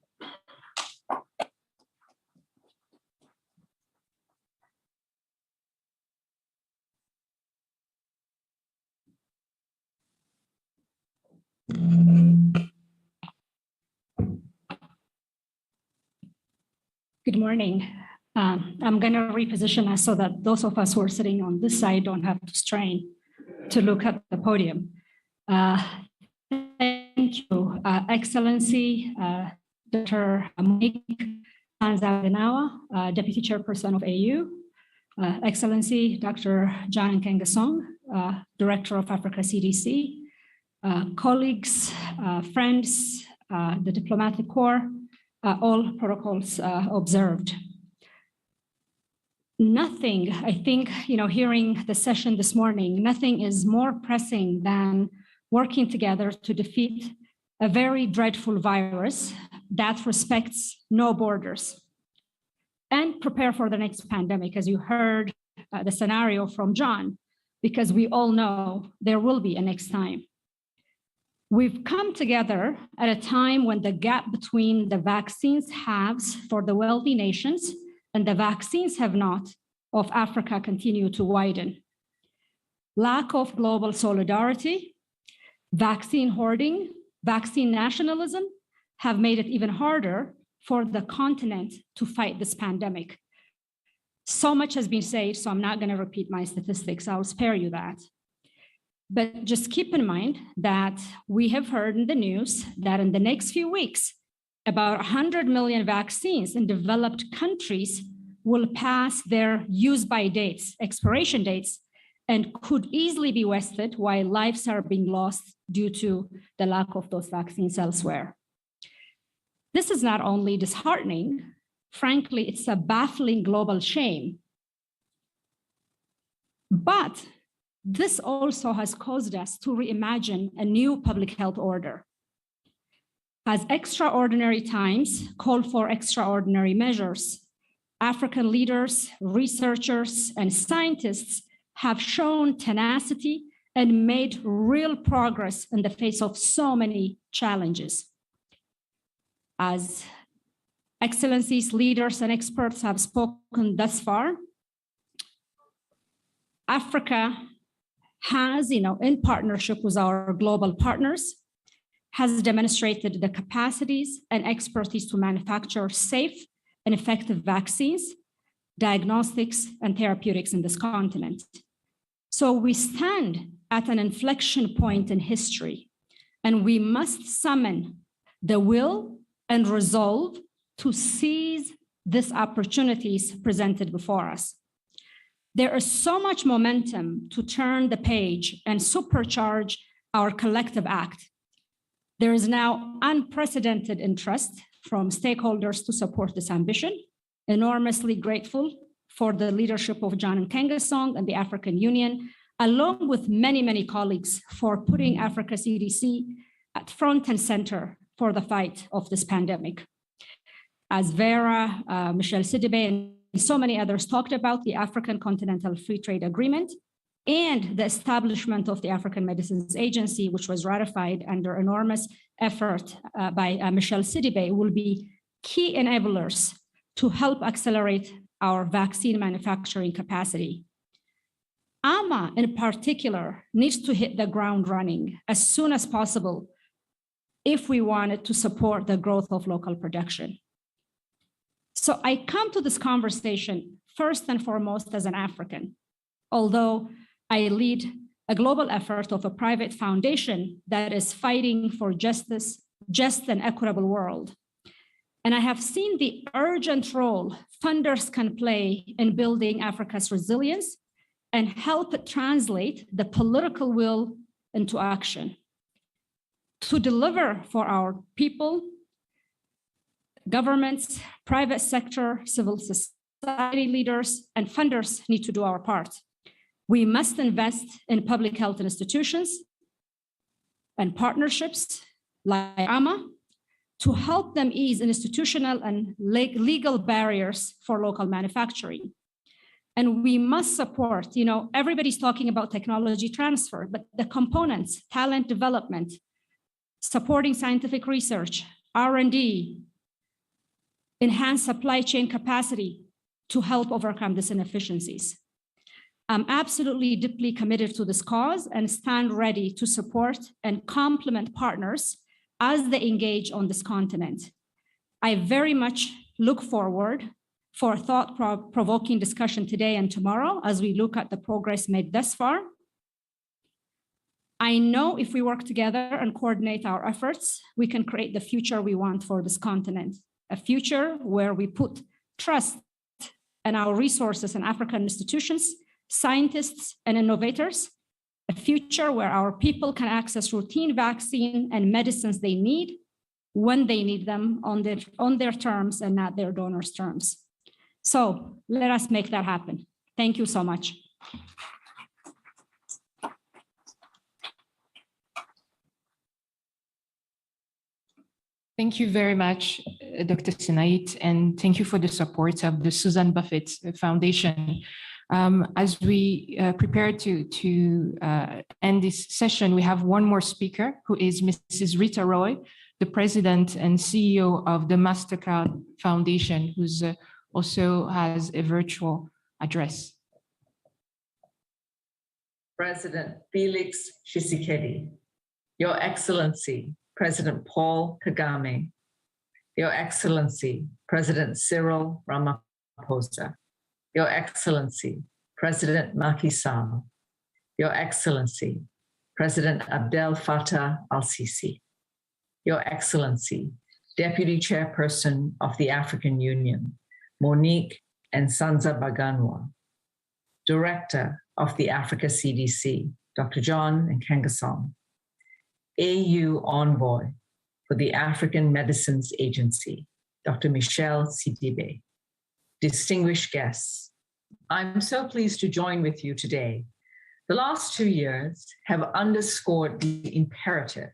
Good morning. I'm going to reposition us so that those of us who are sitting on this side don't have to strain to look at the podium. Thank you, Excellency Dr. Monique Sanzabenawa, Deputy Chairperson of AU, Excellency Dr. John Nkengasong, Director of Africa CDC, colleagues, friends, the diplomatic corps, all protocols observed. Nothing, I think, hearing the session this morning, nothing is more pressing than working together to defeat a very dreadful virus that respects no borders and prepare for the next pandemic, as you heard the scenario from John, because we all know there will be a next time. We've come together at a time when the gap between the vaccines haves for the wealthy nations and the vaccines have not of Africa continue to widen. Lack of global solidarity, vaccine hoarding, vaccine nationalism have made it even harder for the continent to fight this pandemic. So much has been said, so I'm not going to repeat my statistics. I'll spare you that. But just keep in mind that we have heard in the news that in the next few weeks, about 100 million vaccines in developed countries will pass their use-by dates, expiration dates, and could easily be wasted while lives are being lost due to the lack of those vaccines elsewhere. This is not only disheartening, frankly, it's a baffling global shame. But this also has caused us to reimagine a new public health order. As extraordinary times call for extraordinary measures, African leaders, researchers, and scientists have shown tenacity and made real progress in the face of so many challenges. As excellencies, leaders, and experts have spoken thus far, Africa has, in partnership with our global partners, has demonstrated the capacities and expertise to manufacture safe and effective vaccines, diagnostics, and therapeutics in this continent. So we stand at an inflection point in history, and we must summon the will and resolve to seize these opportunities presented before us. There is so much momentum to turn the page and supercharge our collective act. There is now unprecedented interest from stakeholders to support this ambition. Enormously grateful for the leadership of John Nkengasong and the African Union, along with many, many colleagues for putting Africa CDC at front and center for the fight of this pandemic. As Vera, Michelle Sidibe, and so many others talked about, the African Continental Free Trade Agreement and the establishment of the African Medicines Agency, which was ratified under enormous effort by Michelle Sidibe, will be key enablers to help accelerate our vaccine manufacturing capacity. AMA in particular needs to hit the ground running as soon as possible if we wanted to support the growth of local production. So I come to this conversation first and foremost as an African, although I lead a global effort of a private foundation that is fighting for justice, just and equitable world. And I have seen the urgent role funders can play in building Africa's resilience and help translate the political will into action. To deliver for our people, governments, private sector, civil society leaders, and funders need to do our part. We must invest in public health institutions and partnerships like AMA to help them ease institutional and legal barriers for local manufacturing. And we must support, everybody's talking about technology transfer, but the components, talent development, supporting scientific research, R&D, enhance supply chain capacity to help overcome these inefficiencies. I'm absolutely deeply committed to this cause and stand ready to support and complement partners as they engage on this continent. I very much look forward for thought-provoking discussion today and tomorrow as we look at the progress made thus far. I know if we work together and coordinate our efforts, we can create the future we want for this continent, a future where we put trust in our resources in African institutions, scientists, and innovators, a future where our people can access routine vaccine and medicines they need when they need them on their terms and not their donors' terms. So let us make that happen. Thank you so much. Thank you very much, Dr. Sinait, and thank you for the support of the Susan Buffett Foundation. As we prepare to end this session, we have one more speaker, who is Mrs. Rita Roy, the president and CEO of the MasterCard Foundation, who's also has a virtual address. President Felix Tshisekedi, Your Excellency, President Paul Kagame, Your Excellency, President Cyril Ramaphosa, Your Excellency, President Macky Sall, Your Excellency, President Abdel Fattah al-Sisi, Your Excellency, Deputy Chairperson of the African Union, Monique Nsanza Baganwa, Director of the Africa CDC, Dr. John Nkengasong, AU Envoy for the African Medicines Agency, Dr. Michelle Sidibe, distinguished guests, I'm so pleased to join with you today. The last 2 years have underscored the imperative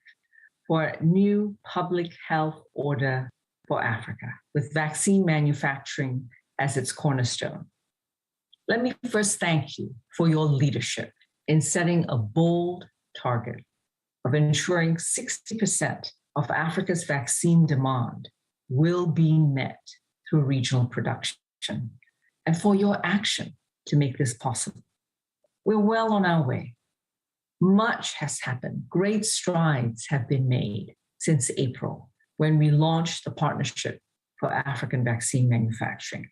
for a new public health order for Africa, with vaccine manufacturing as its cornerstone. Let me first thank you for your leadership in setting a bold target of ensuring 60% of Africa's vaccine demand will be met through regional production, and for your action to make this possible. We're well on our way. Much has happened. Great strides have been made since April, when we launched the Partnership for African Vaccine Manufacturing.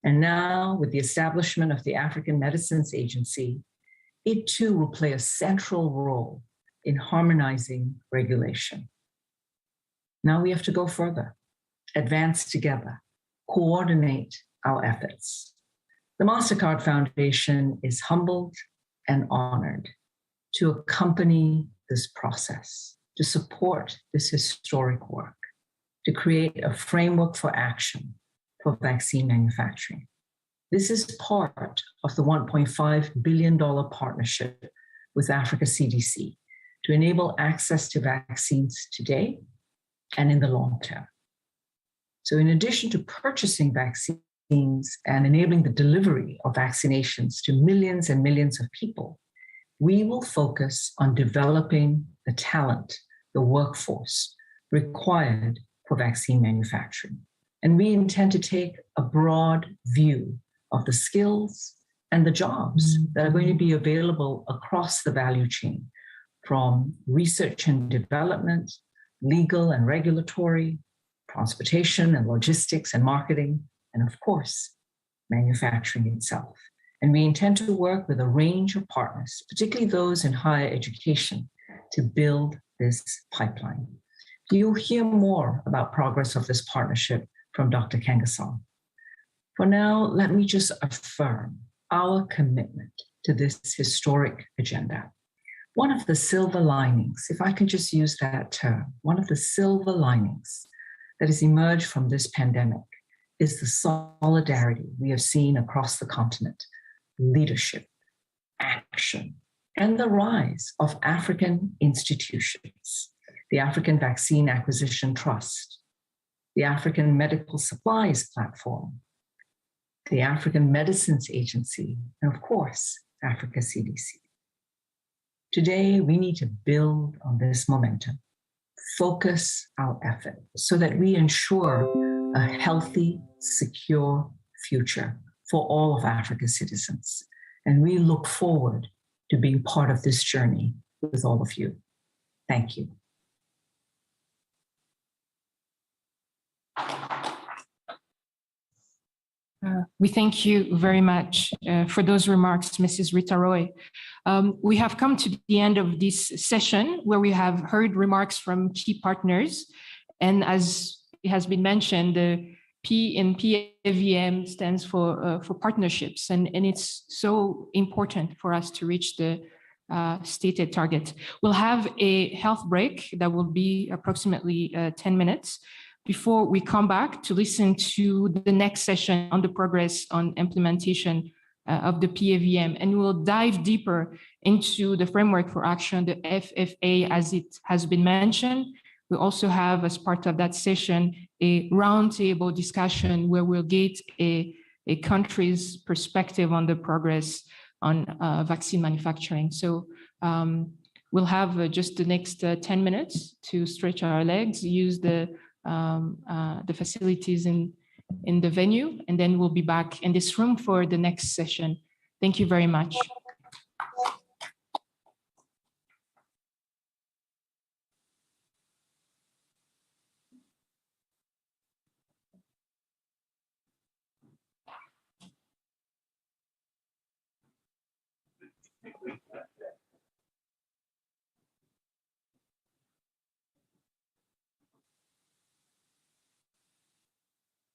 And now, with the establishment of the African Medicines Agency, it too will play a central role in harmonizing regulation. Now we have to go further, advance together, coordinate our efforts. The MasterCard Foundation is humbled and honored to accompany this process, to support this historic work, to create a framework for action for vaccine manufacturing. This is part of the $1.5 billion partnership with Africa CDC to enable access to vaccines today and in the long term. So in addition to purchasing vaccines and enabling the delivery of vaccinations to millions and millions of people, we will focus on developing the talent, the workforce required for vaccine manufacturing. And we intend to take a broad view of the skills and the jobs that are going to be available across the value chain, from research and development, legal and regulatory, transportation and logistics and marketing, and of course, manufacturing itself. And we intend to work with a range of partners, particularly those in higher education, to build this pipeline. You'll hear more about progress of this partnership from Dr. Nkengasong. For now, let me just affirm our commitment to this historic agenda. One of the silver linings, if I can just use that term, one of the silver linings that has emerged from this pandemic is the solidarity we have seen across the continent, leadership, action, and the rise of African institutions, the African Vaccine Acquisition Trust, the African Medical Supplies Platform, the African Medicines Agency, and of course, Africa CDC. Today, we need to build on this momentum, focus our effort so that we ensure a healthy, secure future for all of Africa's citizens. And we look forward to being part of this journey with all of you. Thank you. We thank you very much for those remarks, Mrs. Rita Roy. We have come to the end of this session where we have heard remarks from key partners. And as it has been mentioned, the P in PAVM stands for partnerships. And it's so important for us to reach the stated target. We'll have a health break that will be approximately 10 minutes. Before we come back to listen to the next session on the progress on implementation of the PAVM, and we'll dive deeper into the framework for action, the FFA, as it has been mentioned. We also have, as part of that session, a roundtable discussion where we'll get a country's perspective on the progress on vaccine manufacturing. So we'll have just the next 10 minutes to stretch our legs, use the facilities in the venue, and then we'll be back in this room for the next session. Thank you very much.